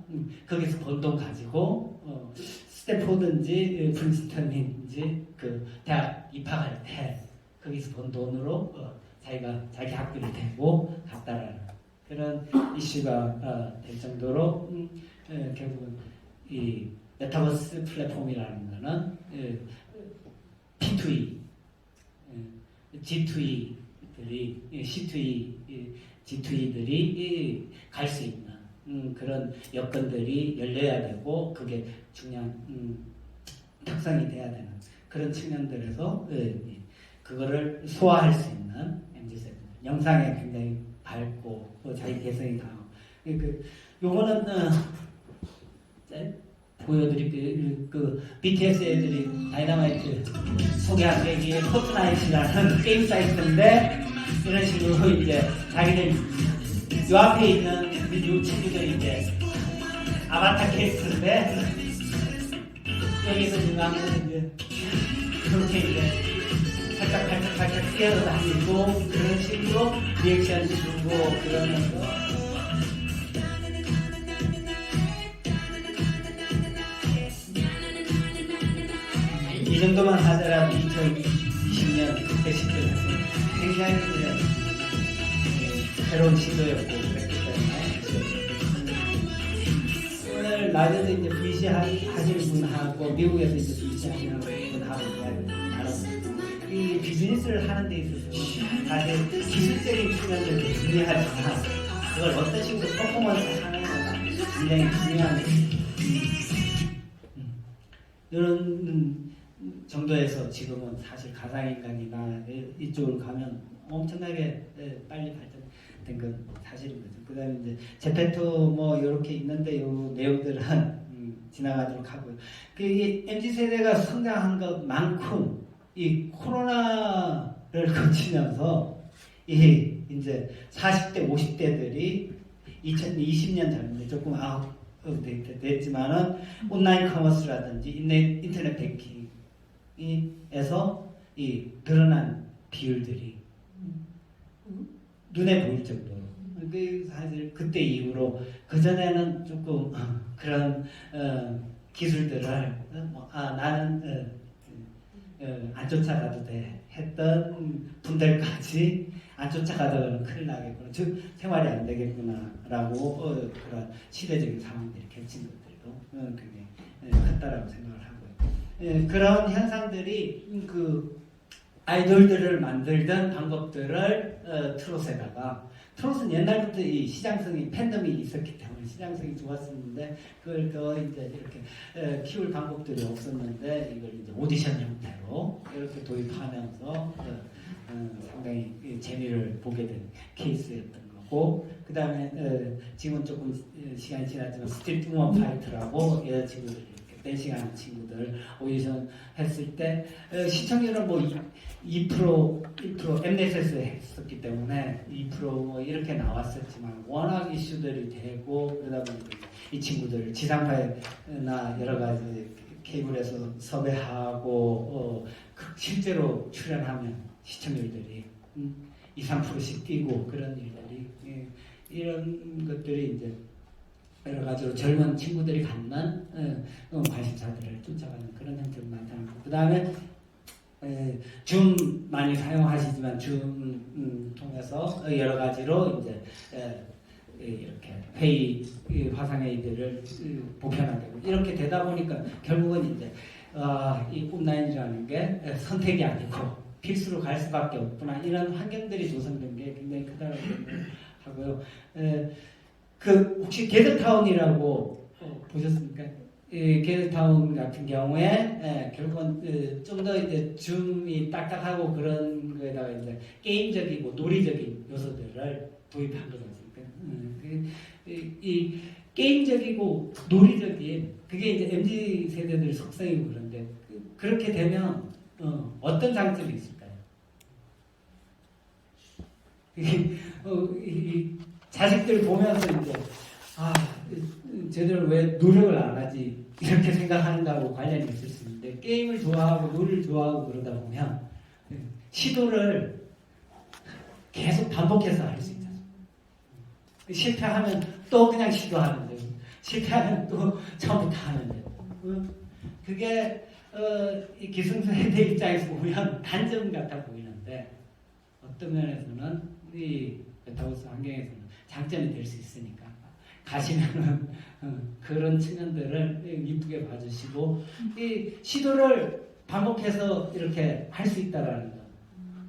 거기서 번 돈 가지고 스탠포드인지 프린스턴인지 그 대학 입학할 때 거기서 번 돈으로 자기가 자기 학비를 대고 갔다라는 그런 이슈가 될 정도로 결국은 이 메타버스 플랫폼이라는 거는 P2E, G2E들이 C2E, G2E들이 갈 수 있는 그런 여건들이 열려야 되고 그게 중요한 특성이 돼야 되는 그런 측면들에서 그거를 소화할 수 있는 MZ세대 영상에 굉장히 밝고 자기 개성이 강하고 요거는 보여드릴 그 BTS 애들이 다이너마이트 소개한 게 이게 포트나이트라는 게임 사이트인데 이런 식으로 이제 자기들 요 앞에 있는 요 친구들이 이제 아바타 캐릭터인데 여기서 지금 하면 이제 그렇게 이제 살짝 뛰어다니고 그런 식으로 리액션 주고 그러면서 이 정도만 하더라도 2020년 그때 시점에서 굉장히 새로운 시도였고 그랬기 때문에 오늘 낮에도 이제 VC 하시는 분하고 미국에서 이제 VC 하시는 분하고 이 비즈니스를 하는 데 있어서 사실 기술적인 측면들도 중요하지만 그걸 어떤 식으로 퍼포먼스 하느냐가 굉장히 중요한 이런 정도에서 지금은 사실 가상인간이나 이쪽으로 가면 엄청나게 빨리 발전된 건 사실인 거죠. 그 다음에 이제 제페토 뭐 이렇게 있는데 요 내용들은 지나가도록 하고요. 이 MZ세대가 성장한 것만큼 이 코로나를 거치면서 이 이제 40대, 50대들이 2020년 전에 조금 됐지만은 온라인 커머스라든지 인터넷 뱅킹에서 이 드러난 비율들이 눈에 보일 정도로 사실 그때 이후로 그 전에는 조금 그런 기술들을 나는 안 쫓아가도 돼 했던 분들까지 안 쫓아가다가는 큰일 나겠구나, 즉 생활이 안 되겠구나라고 그런 시대적인 상황들이 겹친 것들도 굉장히 컸다라고 생각을 하고요. 그런 현상들이 그 아이돌들을 만들던 방법들을 트롯에다가 트롯은 옛날부터 이 시장성이 팬덤이 있었기 때문에 시장성이 좋았었는데 그걸 더 이제 이렇게 키울 방법들이 없었는데 이걸 이제 오디션 형태로 이렇게 도입하면서 상당히 재미를 보게 된 케이스였던 거고 그 다음에 지금은 조금 시간이 지났지만 스트리트 우먼 파이터라고 여자친구들이 이렇게 댄싱하는 친구들 오디션 했을 때 시청률은 뭐 2%, 1% 엠넷에서 했었기 때문에 2% 뭐 이렇게 나왔었지만 워낙 이슈들이 되고 그러다 보니까 이 친구들 지상파나 여러 가지 케이블에서 섭외하고 실제로 출연하면 시청률들이 2, 3%씩 뛰고 그런 일들이 이런 것들이 이제 여러 가지로 젊은 친구들이 갖는 관심사들을 쫓아가는 그런 형태로 나타나고 그 다음에 줌 많이 사용하시지만 줌 통해서 여러 가지로 이제 이렇게 회의 화상회의들을 보편화되고 이렇게 되다 보니까 결국은 이제 이 온라인이라는 게 선택이 아니고 필수로 갈 수밖에 없구나 이런 환경들이 조성된 게 굉장히 크다고 생각을 하고요. 그 혹시 게드타운이라고 보셨습니까? 게르타운 같은 경우에 결국은 좀 더 이제 줌이 딱딱하고 그런 거에다가 이제 게임적이고 놀이적인 요소들을 도입한 거죠. 이 게임적이고 놀이적인 그게 이제 MZ 세대들 속성이고 그런데 그렇게 되면 어떤 장점이 있을까요? 이 자식들 보면서 이제 쟤들 왜 노력을 안 하지 이렇게 생각하는가하고 관련이 있을 수 있는데 게임을 좋아하고 놀이를 좋아하고 그러다 보면 시도를 계속 반복해서 할 수 있죠. 실패하면 또 그냥 시도하는 거예요. 실패하면 또 처음부터 하는 거예요. 그게 이 기성세대 입장에서 보면 단점 같아 보이는데 어떤 면에서는 이 메타버스 환경에서는 장점이 될 수 있으니까 가시면은 그런 측면들을 이쁘게 봐주시고 이 시도를 반복해서 이렇게 할 수 있다라는 거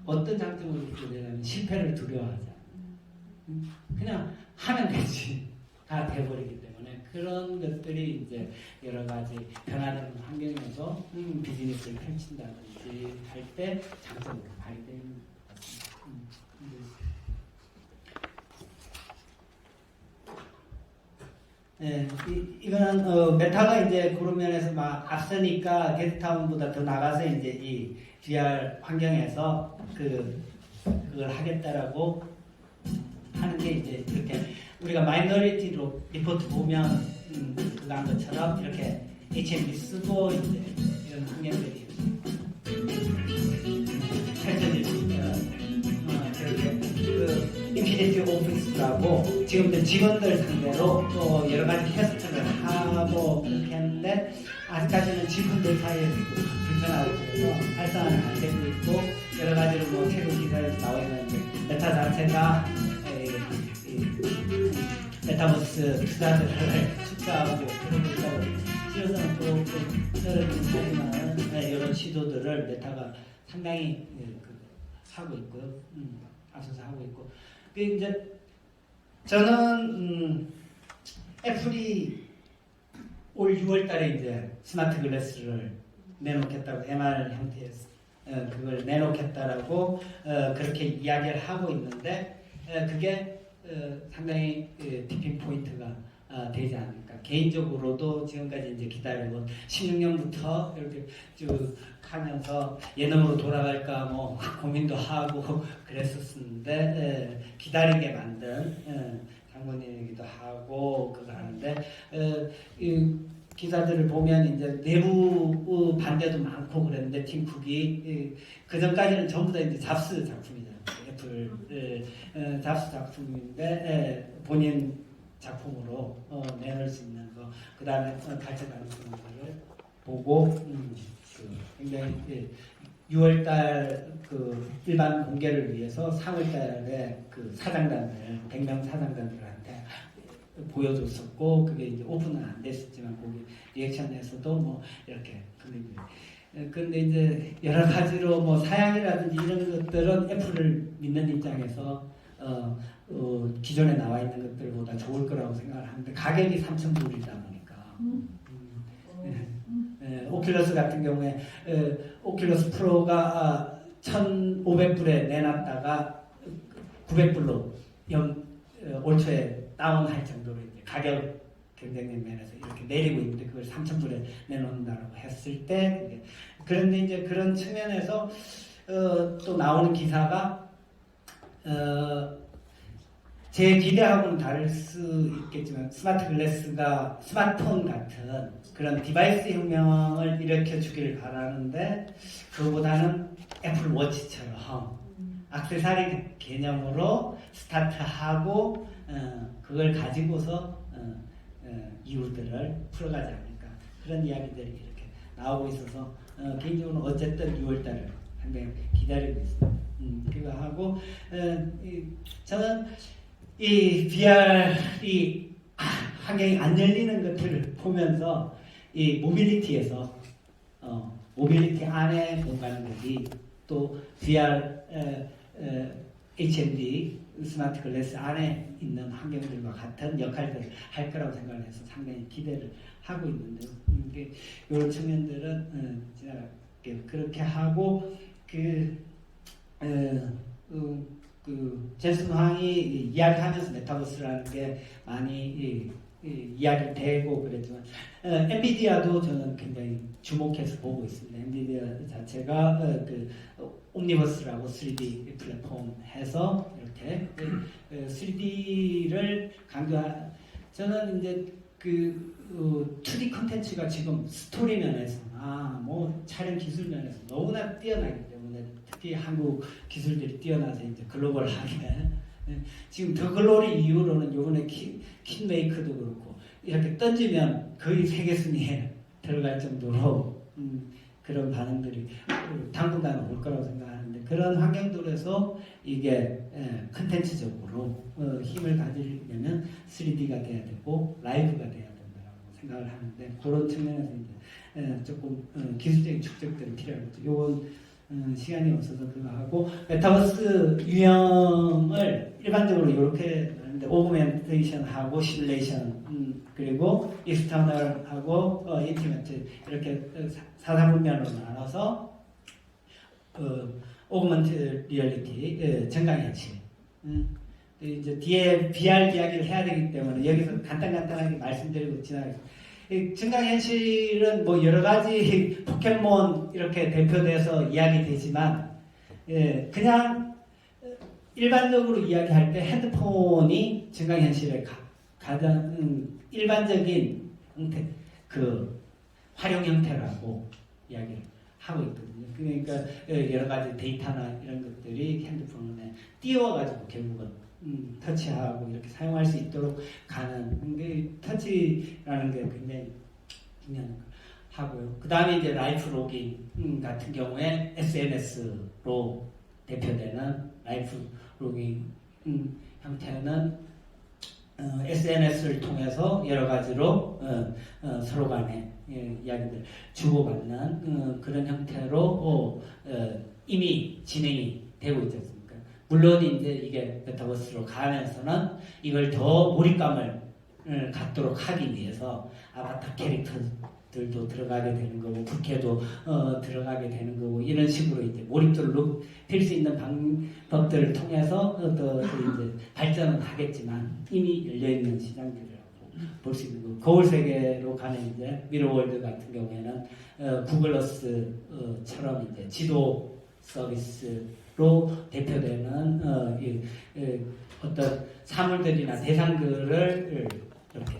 어떤 장점으로 보냐면 실패를 두려워하지 않아요. 그냥 하면 되지가 돼버리기 때문에 그런 것들이 이제 여러 가지 변화되는 환경에서 비즈니스를 펼친다든지 할 때 장점으로 발휘되는 것 같습니다. 네, 이거는 메타가 이제 그런 면에서 막 앞서니까 게르타운보다 더 나가서 이제 이 VR 환경에서 그걸 하겠다라고 하는 게 이제 이렇게 우리가 마이너리티 리포트 보면 그거 한 것처럼 이렇게 HMD 쓰고 이제 이런 환경들이 펼쳐지고 그렇게 인피니티 오피스라고 지금도 직원들 상대로 또 여러 가지 테스트를 하고 그렇게 했는데 아직까지는 직원들 사이에서 불편하고 그래서 활성화는 안 되고 있고 여러 가지로 뭐 최근 기사에서 나와 있는 메타 자체가 메타버스 투자들을 축소하고 그러고 있다고 실효성은 또 떨어지긴 하지만 이런 시도들을 메타가 상당히 하고 있고요. 앞서서 하고 있고. 그 이제 저는 애플이 올 6월달에 이제 스마트 글래스를 내놓겠다고 MR 형태에서 그걸 내놓겠다라고 그렇게 이야기를 하고 있는데 그게 상당히 티핑 포인트가 되지 않을까. 개인적으로도 지금까지 이제 기다려온 16년부터 이렇게 쭉 하면서 예능으로 돌아갈까 뭐 고민도 하고 그랬었는데 기다리게 만든 장본인이기도 하고 그거 하는데 이 기사들을 보면 이제 내부 반대도 많고 그랬는데 팀 쿡이 그 전까지는 전부 다 이제 잡스 작품이잖아요. 애플 잡스 작품인데 본인 작품으로 내놓을 수 있는 거, 그 다음에 발전 가능성을 보고 굉장히 6월달 그 일반 공개를 위해서 3월달에 그 사장단을 100명 사장단들한테 보여줬었고 그게 이제 오픈은 안 됐었지만 거기 리액션에서도 뭐 이렇게 근데 이제 여러 가지로 뭐 사양이라든지 이런 것들은 애플을 믿는 입장에서 기존에 나와 있는 것들보다 좋을 거라고 생각을 하는데 가격이 3,000불이다 보니까 오큘러스 같은 경우에 오큘러스 프로가 1,500불에 내놨다가 900불로 올 초에 다운할 정도로 이제 가격 경쟁력 면에서 이렇게 내리고 있는데 그걸 3,000불에 내놓는다고 했을 때 그런데 이제 그런 측면에서 또 나오는 기사가 제 기대하고는 다를 수 있겠지만 스마트 글래스가 스마트폰 같은 그런 디바이스 혁명을 일으켜 주기를 바라는데 그거보다는 애플 워치처럼 액세서리 개념으로 스타트하고 그걸 가지고서 이유들을 풀어가지 않을까 그런 이야기들이 이렇게 나오고 있어서 개인적으로 어쨌든 6월달을 상당히 기다리고 있습니다. 그거 하고 저는 이 VR이 환경이 안 열리는 것들을 보면서 이 모빌리티에서 모빌리티 안의 공간들이 또 VR HMD 스마트 글래스 안에 있는 환경들과 같은 역할들을 할 거라고 생각을 해서 상당히 기대를 하고 있는데 이런 측면들은 지나갈게요. 그렇게 하고 제슨 황이 이야기하면서 메타버스라는 게 많이 이야기를 되고 그랬지만 엔비디아도 저는 굉장히 주목해서 보고 있습니다. 엔비디아 자체가 옴니버스라고 3D 플랫폼 해서 이렇게 3D를 강조한 저는 이제 2D 콘텐츠가 지금 스토리 면에서 뭐 촬영 기술 면에서 너무나 뛰어나기 때문에 특히 한국 기술들이 뛰어나서 이제 글로벌하게 지금 더 글로리 이후로는 요번에 킷메이크도 그렇고 이렇게 던지면 거의 세계 순위에 들어갈 정도로 그런 반응들이 당분간 올 거라고 생각하는데 그런 환경들에서 이게 컨텐츠적으로 힘을 가지려면 3D가 돼야 되고 라이브가 돼야 된다고 생각을 하는데 그런 측면에서 이제 조금 기술적인 축적들이 필요하겠죠. 요건 시간이 없어서 그거 하고 메타버스 유형을 일반적으로 이렇게 하는데 오그멘테이션하고 시뮬레이션 그리고 익스터널하고 인티메트 이렇게 4분면으로 나눠서 오그먼트 리얼리티 증강현실 이제 뒤에 VR 이야기를 해야 되기 때문에 여기서 간단하게 말씀드리고 지나가겠습니다. 증강현실은 뭐 여러 가지 포켓몬 이렇게 대표돼서 이야기되지만 그냥 일반적으로 이야기할 때 핸드폰이 증강현실의 가장 일반적인 형태, 활용 형태라고 이야기를 하고 있거든요. 그러니까 여러 가지 데이터나 이런 것들이 핸드폰에 띄워가지고 결국은 터치하고 이렇게 사용할 수 있도록 가는 게 터치라는 게 굉장히 중요한 하고요. 그 다음에 이제 라이프 로깅 같은 경우에 SNS로 대표되는 라이프 로깅 형태는 SNS를 통해서 여러 가지로 서로 간에 이야기들 주고받는 그런 형태로 이미 진행이 되고 있지 않습니까? 물론 이제 이게 메타버스로 가면서는 이걸 더 몰입감을 갖도록 하기 위해서 아바타 캐릭터들도 들어가게 되는 거고 부캐도 들어가게 되는 거고 이런 식으로 이제 몰입도를 높일 수 있는 방법들을 통해서 또 이제 발전은 하겠지만 이미 열려 있는 시장들이라고 볼 수 있는 거고 거울 세계로 가는 이제 미러월드 같은 경우에는 구글어스처럼 이제 지도 서비스로 대표되는 어떤 사물들이나 대상들을 이렇게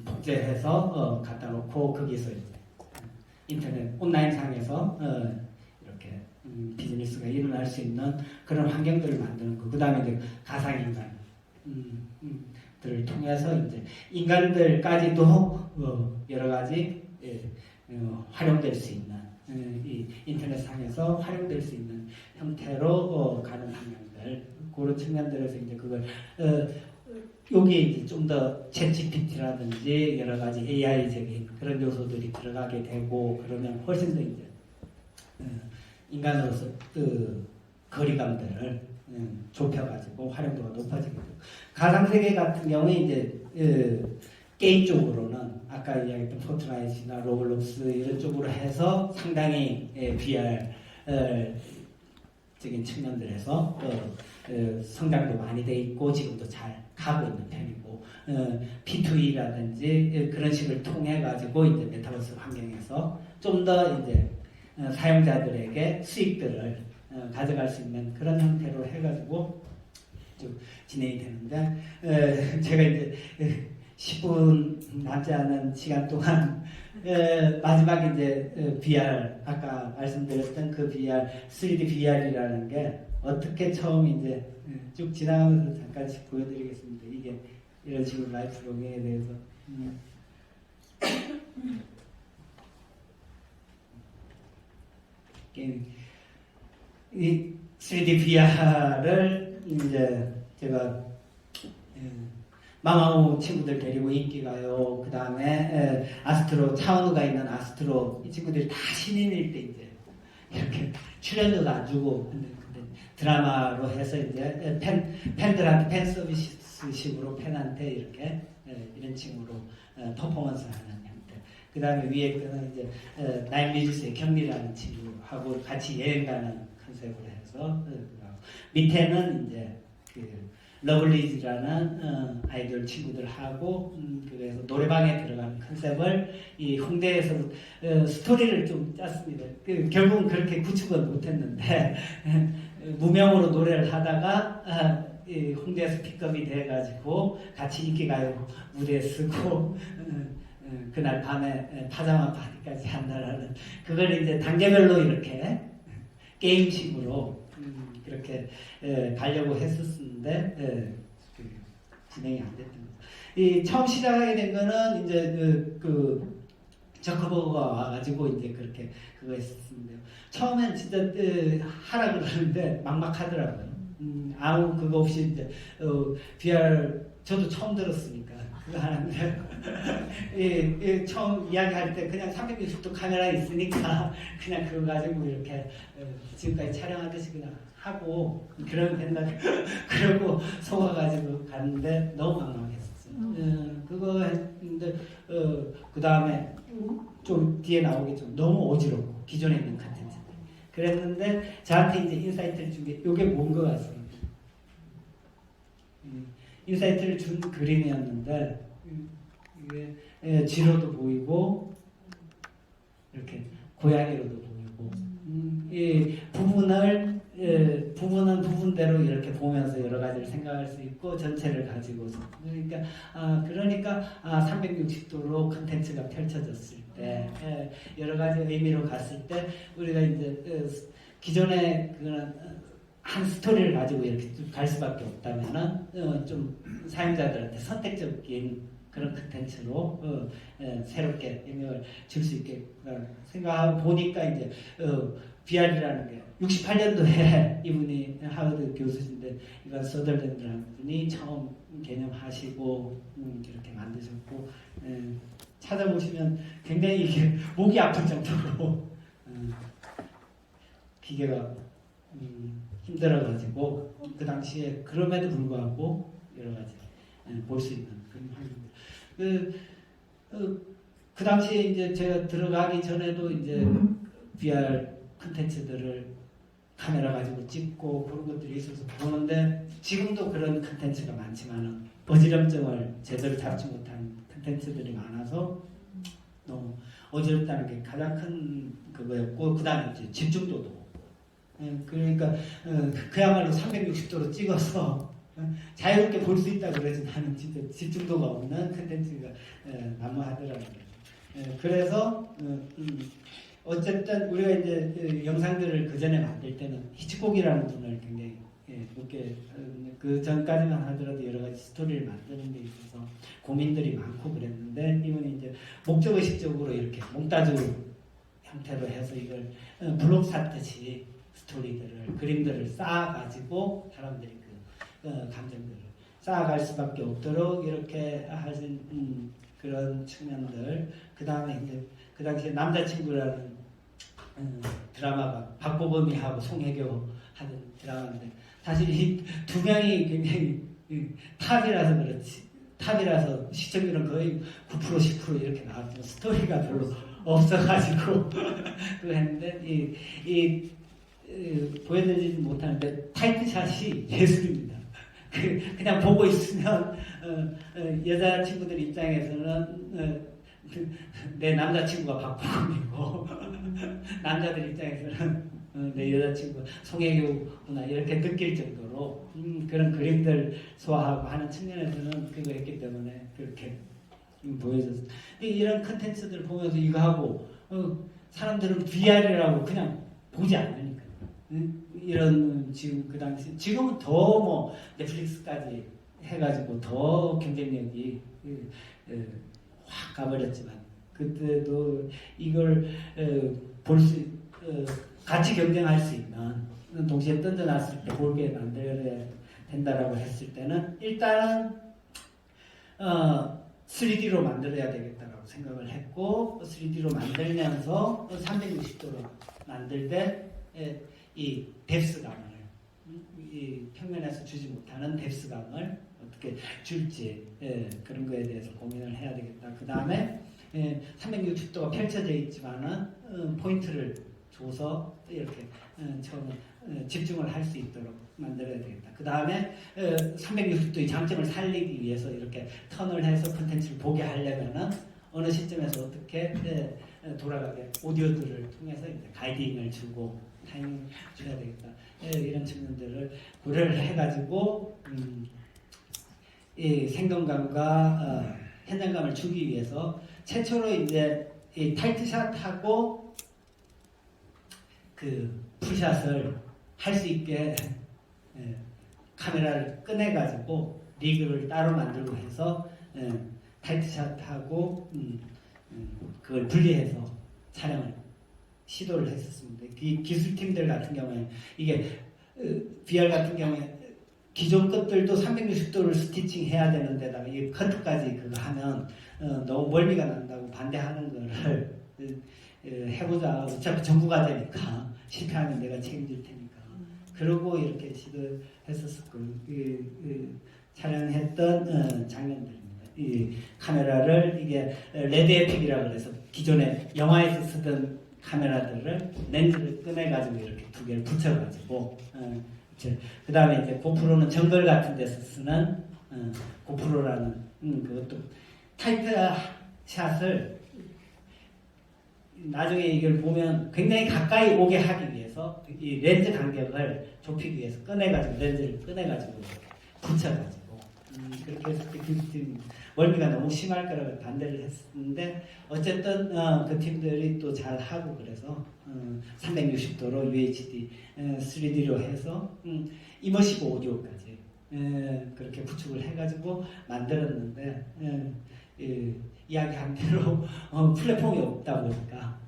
복제해서 갖다 놓고 거기서 이제 인터넷 온라인상에서 이렇게 비즈니스가 일어날 수 있는 그런 환경들을 만드는 거. 그 다음에 이제 가상인간 들을 통해서 이제 인간들까지도 여러 가지 활용될 수 있는 이 인터넷상에서 활용될 수 있는 형태로 가는 방향들 그런 측면들에서 이제 그걸 여기에 이제 좀 더 챗GPT라든지 여러 가지 AI적인 그런 요소들이 들어가게 되고 그러면 훨씬 더 이제 인간으로서 거리감들을 좁혀가지고 활용도가 높아지게 되고 가상세계 같은 경우에 이제 게임 쪽으로는 아까 이야기했던 포트나잇이나 로블록스 이런 쪽으로 해서 상당히 VR 적인 측면들에서 성장도 많이 돼 있고 지금도 잘 가고 있는 편이고 P2E라든지 그런 식을 통해 가지고 이제 메타버스 환경에서 좀 더 이제 사용자들에게 수익들을 가져갈 수 있는 그런 형태로 해가지고 좀 진행이 되는데 제가 이제 10분 남지 않은 시간 동안 마지막 이제 VR 아까 말씀드렸던 그 VR 3D VR이라는 게 어떻게 처음 이제 쭉 지나가면서 잠깐씩 보여드리겠습니다. 이게 이런 식으로 라이프 로깅에 대해서 이 3D VR을 이제 제가 마마무 친구들 데리고 인기가요. 그 다음에 아스트로 차은우가 있는 아스트로 이 친구들이 다 신인일 때 이제 이렇게 출연료도 안 주고 근데 드라마로 해서 이제 팬들한테 팬 서비스식으로 팬한테 이렇게 이런 식으로 퍼포먼스를 하는 형태. 그 다음에 위에 거는 이제 나인뮤지스의 경리라는 친구하고 같이 여행 가는 컨셉으로 해서 밑에는 이제 그 러블리즈라는 아이돌 친구들하고 그래서 노래방에 들어가는 컨셉을 이 홍대에서 스토리를 좀 짰습니다. 결국은 그렇게 구축은 못했는데 무명으로 노래를 하다가 이 홍대에서 픽업이 돼가지고 같이 인기가요 무대에 쓰고 그날 밤에 파자마 파티까지 한다라는 그걸 이제 단계별로 이렇게 게임식으로 그렇게 가려고 했었는데 진행이 안 됐던 거죠. 이 처음 시작하게 된 거는 이제 그 저커버가 와가지고 이제 그렇게 그거 했었는데요. 처음엔 진짜 하라 그러는데 막막하더라고요. 아무 그거 없이 이제 VR 저도 처음 들었으니까 그거 하는데 처음 이야기할 때 그냥 360도 카메라 있으니까 그냥 그거 가지고 이렇게 지금까지 촬영하듯이 그냥 하고 그러면 된다 그러고 속아가지고 갔는데 너무 막막했었어요. 그거 했는데 그 다음에 좀 뒤에 나오겠죠. 너무 어지럽고 기존에 있는 컨텐츠 그랬는데 저한테 이제 인사이트를 준 게 이게 뭔 것 같습니다. 인사이트를 준 그림이었는데 이게 지로도 보이고 이렇게 고양이로도 보이고 이 부분은 부분대로 이렇게 보면서 여러 가지를 생각할 수 있고 전체를 가지고서 그러니까 360도로 컨텐츠가 펼쳐졌을 때 여러 가지 의미로 갔을 때 우리가 이제 기존에 그런 한 스토리를 가지고 이렇게 갈 수밖에 없다면은 좀 사용자들한테 선택적인 그런 컨텐츠로 새롭게 영향을 줄 수 있게 생각하고 보니까 이제 VR이라는 게 68년도에 이분이 하버드 교수신데 이건 서덜랜드라는 분이 처음 개념하시고 이렇게 만드셨고 찾아보시면 굉장히 이게 목이 아플 정도로 기계가 힘들어가지고 그 당시에 그럼에도 불구하고 여러 가지 볼 수 있는 그런 환경들. 그 당시에 이제 제가 들어가기 전에도 이제 VR 콘텐츠들을 카메라 가지고 찍고 그런 것들이 있어서 보는데 지금도 그런 콘텐츠가 많지만은 어지럼증을 제대로 잡지 못한 콘텐츠들이 많아서 너무 어지럽다는 게 가장 큰 그거였고 그 다음에 이제 집중도도 그러니까 그야말로 360도로 찍어서 자유롭게 볼 수 있다 그러지 나는 진짜 집중도가 없는 컨텐츠가 난무하더라고요. 그래서 어쨌든 우리가 이제 영상들을 그 전에 만들 때는 히치콕이라는 분을 굉장히 높게 그 전까지만 하더라도 여러 가지 스토리를 만드는 데 있어서 고민들이 많고 그랬는데 이분이 이제 목적의식적으로 이렇게 몽타주 형태로 해서 이걸 블록 샀듯이 스토리들을 그림들을 쌓아가지고 사람들이 그 감정들을 쌓아갈 수밖에 없도록 이렇게 하신 그런 측면들 그 다음에 이제 그 당시에 남자친구라는 드라마가 박보검이하고 송혜교 하는 드라마인데 사실 이 두 명이 굉장히 탑이라서 그렇지 탑이라서 시청률은 거의 9% 10% 이렇게 나왔지만 스토리가 별로 없어가지고 그거 했는데 이 보여드리지 못하는데 타이트샷이 예술입니다. 그냥 보고 있으면 여자친구들 입장에서는 내 남자친구가 박보검이고 남자들 입장에서는 내 여자친구가 송혜교구나 이렇게 느낄 정도로 그런 그림들 소화하고 하는 측면에서는 그거 했기 때문에 그렇게 보여줬어요. 이런 컨텐츠들 보면서 이거 하고 사람들은 VR이라고 그냥 보지 않으니까 이런 지금 그 당시 지금은 더 뭐 넷플릭스까지 해가지고 더 경쟁력이 확 가버렸지만 그때도 이걸 볼 수 같이 경쟁할 수 있는 동시에 던져놨을 때 볼게 만들어야 된다라고 했을 때는 일단은 3D로 만들어야 되겠다라고 생각을 했고 3D로 만들면서 360도로 만들 때 이 뎁스감을 이 평면에서 주지 못하는 뎁스감을 어떻게 줄지 그런 거에 대해서 고민을 해야 되겠다. 그 다음에 360도가 펼쳐져 있지만은 포인트를 줘서 이렇게 처음에 집중을 할 수 있도록 만들어야 되겠다. 그 다음에 360도의 장점을 살리기 위해서 이렇게 턴을 해서 콘텐츠를 보게 하려면은 어느 시점에서 어떻게 돌아가게 오디오들을 통해서 이제 가이딩을 주고 타이밍을 줘야 되겠다. 이런 측면들을 고려를 해가지고 이 생동감과 현장감을 주기 위해서 최초로 이제 이 타이트샷하고 그 풀샷을 할 수 있게 카메라를 꺼내가지고 리그를 따로 만들고 해서 타이트샷하고 그걸 분리해서 촬영을 시도를 했었습니다. 기술팀들 같은 경우에 이게 VR 같은 경우에 기존 것들도 360도를 스티칭 해야 되는데다가 이 커트까지 그거 하면 너무 멀미가 난다고 반대하는 거를 해보자. 어차피 정부가 되니까 실패하면 내가 책임질 테니까. 그러고 이렇게 시도했었고 촬영했던 장면들입니다. 이 카메라를 이게 레드 에픽이라고 해서 기존에 영화에서 쓰던 카메라들을 렌즈를 꺼내가지고 이렇게 두 개를 붙여가지고 그 다음에 이제 고프로는 정글 같은 데서 쓰는 고프로라는 그것도 타이트 샷을 나중에 이걸 보면 굉장히 가까이 오게 하기 위해서 이 렌즈 간격을 좁히기 위해서 꺼내가지고 렌즈를 꺼내가지고 이렇게 붙여가지고 그렇게 했을 때 그 팀 멀미가 너무 심할 거라고 반대를 했는데 어쨌든 그 팀들이 또 잘 하고 그래서 360도로 UHD 3D로 해서 이머시브 오디오까지 그렇게 구축을 해가지고 만들었는데 이야기한 대로 플랫폼이 없다 보니까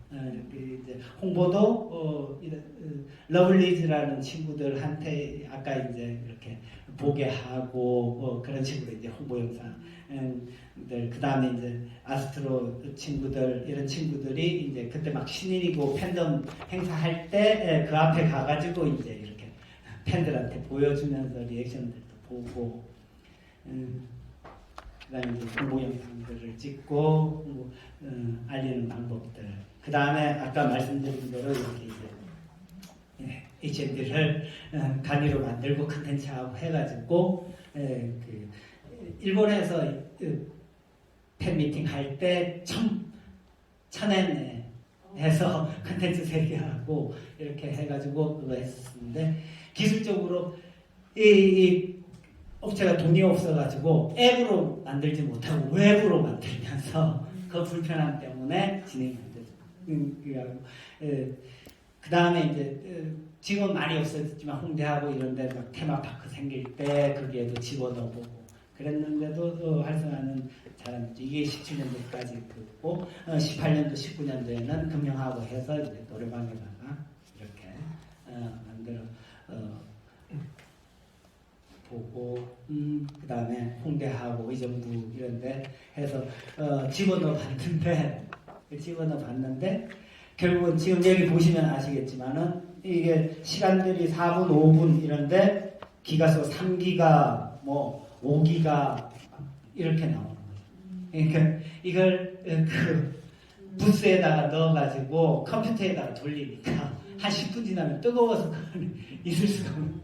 이제 홍보도 러블리즈라는 친구들한테 아까 이제 이렇게 보게 하고 그런 식으로 이제 홍보 영상들 그 다음에 이제 아스트로 친구들 이런 친구들이 이제 그때 막 신인이고 팬덤 행사할 때 그 앞에 가가지고 이제 이렇게 팬들한테 보여주면서 리액션들도 보고 그다음에 이제 홍보 영상들을 찍고 알리는 방법들. 그 다음에 아까 말씀드린 대로 이렇게 이제 HMD를 단위로 만들고 컨텐츠하고 해가지고 그 일본에서 팬미팅 할 때 천엔에 해서 컨텐츠 3개 하고 이렇게 해가지고 그거 했었는데 기술적으로 이 업체가 돈이 없어가지고 앱으로 만들지 못하고 웹으로 만들면서 그 불편함 때문에 진행이 안 되죠. 그 다음에 이제 지금 많이 없어졌지만 홍대하고 이런데 막 테마파크 생길 때 거기에도 집어넣어보고 그랬는데도 활성화는 잘하는지 이게 17년도까지 그고 18년도 19년도에는 금명하고 해서 이제 노래방에다가 이렇게 만들어 보고 그 다음에 홍대하고 의정부 이런데 해서 집어넣어 봤는데 결국은 지금 여기 보시면 아시겠지만은 이게 시간들이 4분 5분 이런데 기가수 3기가 뭐 5기가 이렇게 나오는 거죠. 그러니까 이걸 그 부스에다가 넣어가지고 컴퓨터에다가 돌리니까 한 10분 지나면 뜨거워서 있을 수가 없는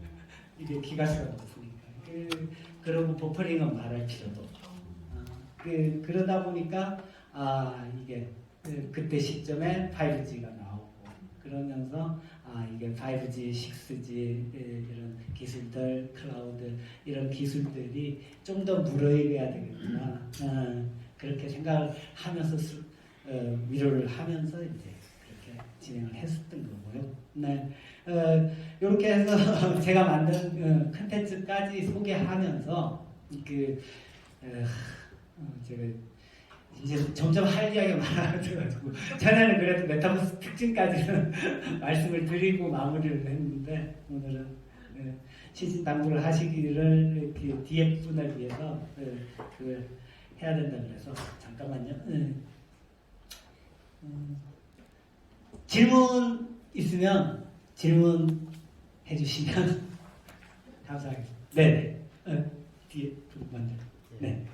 이게 기가수가 높으니까 그러고 버퍼링은 말할 필요도 없고 그러다 보니까 이게 그때 시점에 5G가 나오고 그러면서 이게 5G, 6G 이런 기술들, 클라우드 이런 기술들이 좀 더 무르익어야 되겠구나 그렇게 생각을 하면서 위로를 하면서 이제 그렇게 진행을 했었던 거고요. 네, 이렇게 해서 제가 만든 컨텐츠까지 소개하면서 제가 이제 점점 할 이야기가 많아져가지고 전에는 그래도 메타버스 특징까지는 말씀을 드리고 마무리를 했는데 오늘은 신신당부를 하시기를 이렇게 뒤에 분을 위해서 그걸 해야 된다 그래서 잠깐만요. 질문 있으면 질문 해주시면 감사하겠습니다. 네, 뒤에 좀 먼저. 네.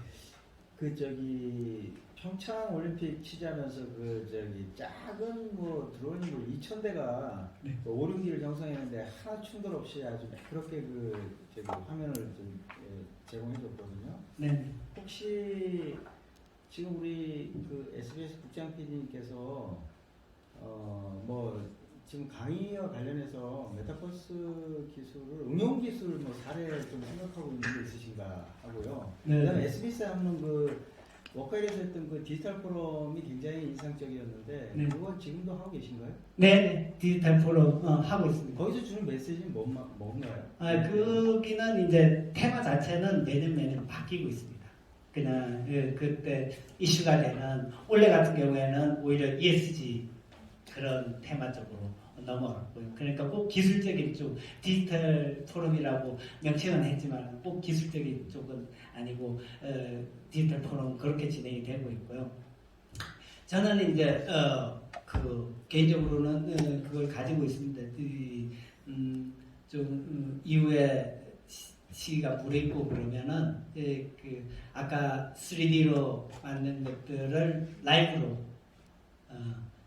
그 저기 평창 올림픽 취재하면서 그 저기 작은 뭐 드론이 뭐 2,000대가 네. 5, 6기를 형성했는데 하나 충돌 없이 아주 매끄럽게 그 저기 화면을 좀 제공해줬거든요. 네. 혹시 지금 우리 그 SBS 국장 PD님께서 뭐 지금 강의와 관련해서 메타버스 기술을 응용 기술 뭐 사례 좀 생각하고 있는 게 있으신가 하고요. 네. 그다음에 SBS에 하는 그 워카일에서 했던 그 디지털 포럼이 굉장히 인상적이었는데 네. 그건 지금도 하고 계신가요? 네, 디지털 포럼 하고 있습니다. 거기서 주는 메시지는 뭔가요? 거기는 이제 테마 자체는 매년 바뀌고 있습니다. 그냥 그때 이슈가 되는 올해 같은 경우에는 오히려 ESG 그런 테마 쪽으로 넘어갔고요. 그러니까 꼭 기술적인 쪽 디지털 포럼이라고 명칭은 했지만 꼭 기술적인 쪽은 아니고 디지털 포럼 그렇게 진행이 되고 있고요. 저는 이제 개인적으로는 그걸 가지고 있습니다. 이후에 시기가 무르익고 그러면은 그 아까 3D로 만든 것들을 라이브로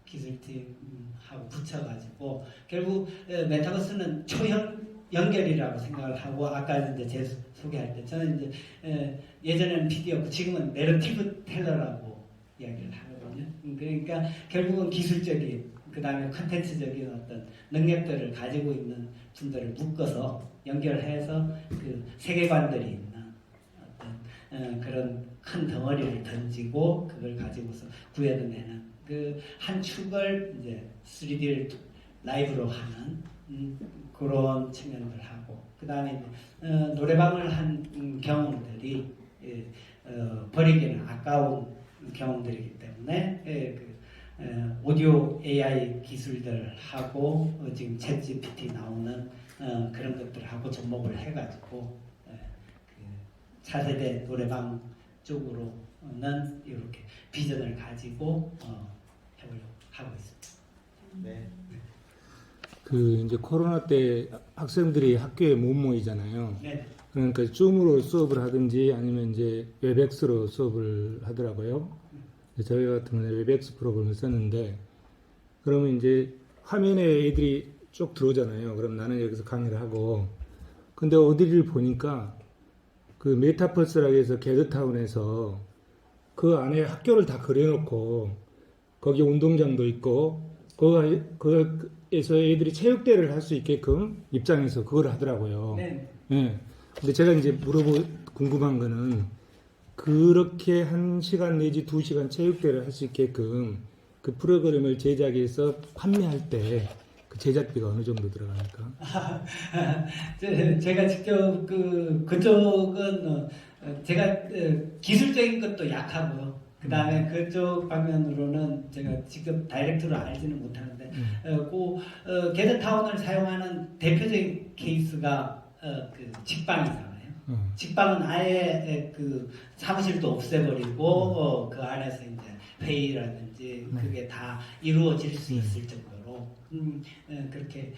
기술팀하고 붙여가지고 결국 메타버스는 초연결이라고 생각을 하고 아까 이제 제 소개할 때 저는 이제 예전에는 PD였고 지금은 내러티브 텔러라고 이야기를 하거든요. 그러니까 결국은 기술적인 그 다음에 컨텐츠적인 어떤 능력들을 가지고 있는 분들을 묶어서 연결해서 그 세계관들이 있는 어떤 그런 큰 덩어리를 던지고 그걸 가지고서 구현해내는 그 한 축을 이제 3D를 라이브로 하는 그런 측면을 하고 그 다음에 노래방을 한 경험들이 버리기는 아까운 경험들이기 때문에 오디오 AI 기술들하고 지금 챗GPT 나오는 그런 것들하고 접목을 해가지고 차세대 노래방 쪽으로는 이렇게 비전을 가지고 해보려고 하고 있습니다. 네. 그 이제 코로나 때 학생들이 학교에 못 모이잖아요. 네. 그러니까 줌으로 수업을 하든지 아니면 이제 웹엑스로 수업을 하더라고요. 저희 같은 경우는 웹엑스 프로그램을 썼는데 그러면 이제 화면에 애들이 쭉 들어오잖아요. 그럼 나는 여기서 강의를 하고 근데 어디를 보니까 그 메타버스라고 해서 게드타운에서 그 안에 학교를 다 그려놓고 거기 운동장도 있고 거기에서 애들이 체육대회를 할 수 있게끔 입장에서 그걸 하더라고요. 네. 예. 근데 제가 이제 궁금한 거는 그렇게 1시간 내지 2시간 체육대회를 할 수 있게끔 그 프로그램을 제작해서 판매할 때 그 제작비가 어느 정도 들어갑니까? 제가 직접 그쪽은 제가 기술적인 것도 약하고요. 그 다음에 그쪽 방면으로는 제가 직접 다이렉트로 알지는 못하는데 게드타운을 사용하는 대표적인 케이스가 그 직방이잖아요. 직방은 아예 그 사무실도 없애버리고 그 안에서 이제 회의라든지 그게 다 이루어질 수 있을 정도로 그렇게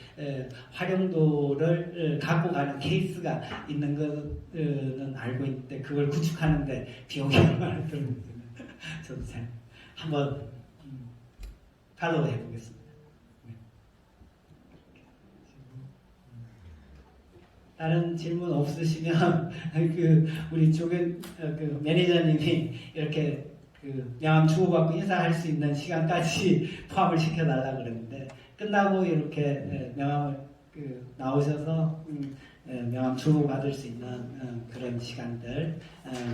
활용도를 갖고 가는 케이스가 있는 것은 알고 있는데 그걸 구축하는데 비용이 얼마나 들는지는 저도 잘 한번 팔로우 해보겠습니다. 다른 질문 없으시면 우리 조견 매니저님이 이렇게 명함 주고받고 인사할 수 있는 시간까지 포함을 시켜달라 그랬는데 끝나고 이렇게 명함을 나오셔서 명함 주고받을 수 있는 그런 시간들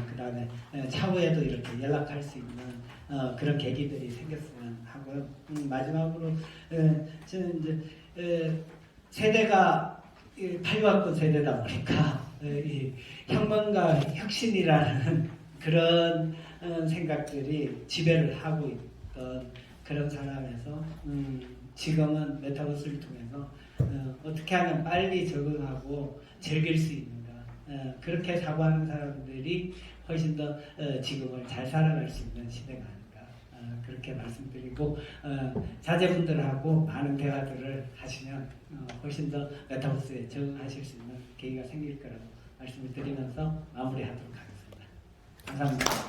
그 다음에 차후에도 이렇게 연락할 수 있는 그런 계기들이 생겼으면 하고요. 마지막으로 저는 이제 세대가 86학번 세대다 보니까 이 혁명과 혁신이라는 그런 생각들이 지배를 하고 있던 그런 사람에서 지금은 메타버스를 통해서 어떻게 하면 빨리 적응하고 즐길 수 있는가 그렇게 사고하는 사람들이 훨씬 더 지금을 잘 살아갈 수 있는 시대가 아닌가 그렇게 말씀드리고 자제분들하고 많은 대화들을 하시면 훨씬 더 메타버스에 적응하실 수 있는 계기가 생길 거라고 말씀을 드리면서 마무리하도록 하겠습니다. 감사합니다.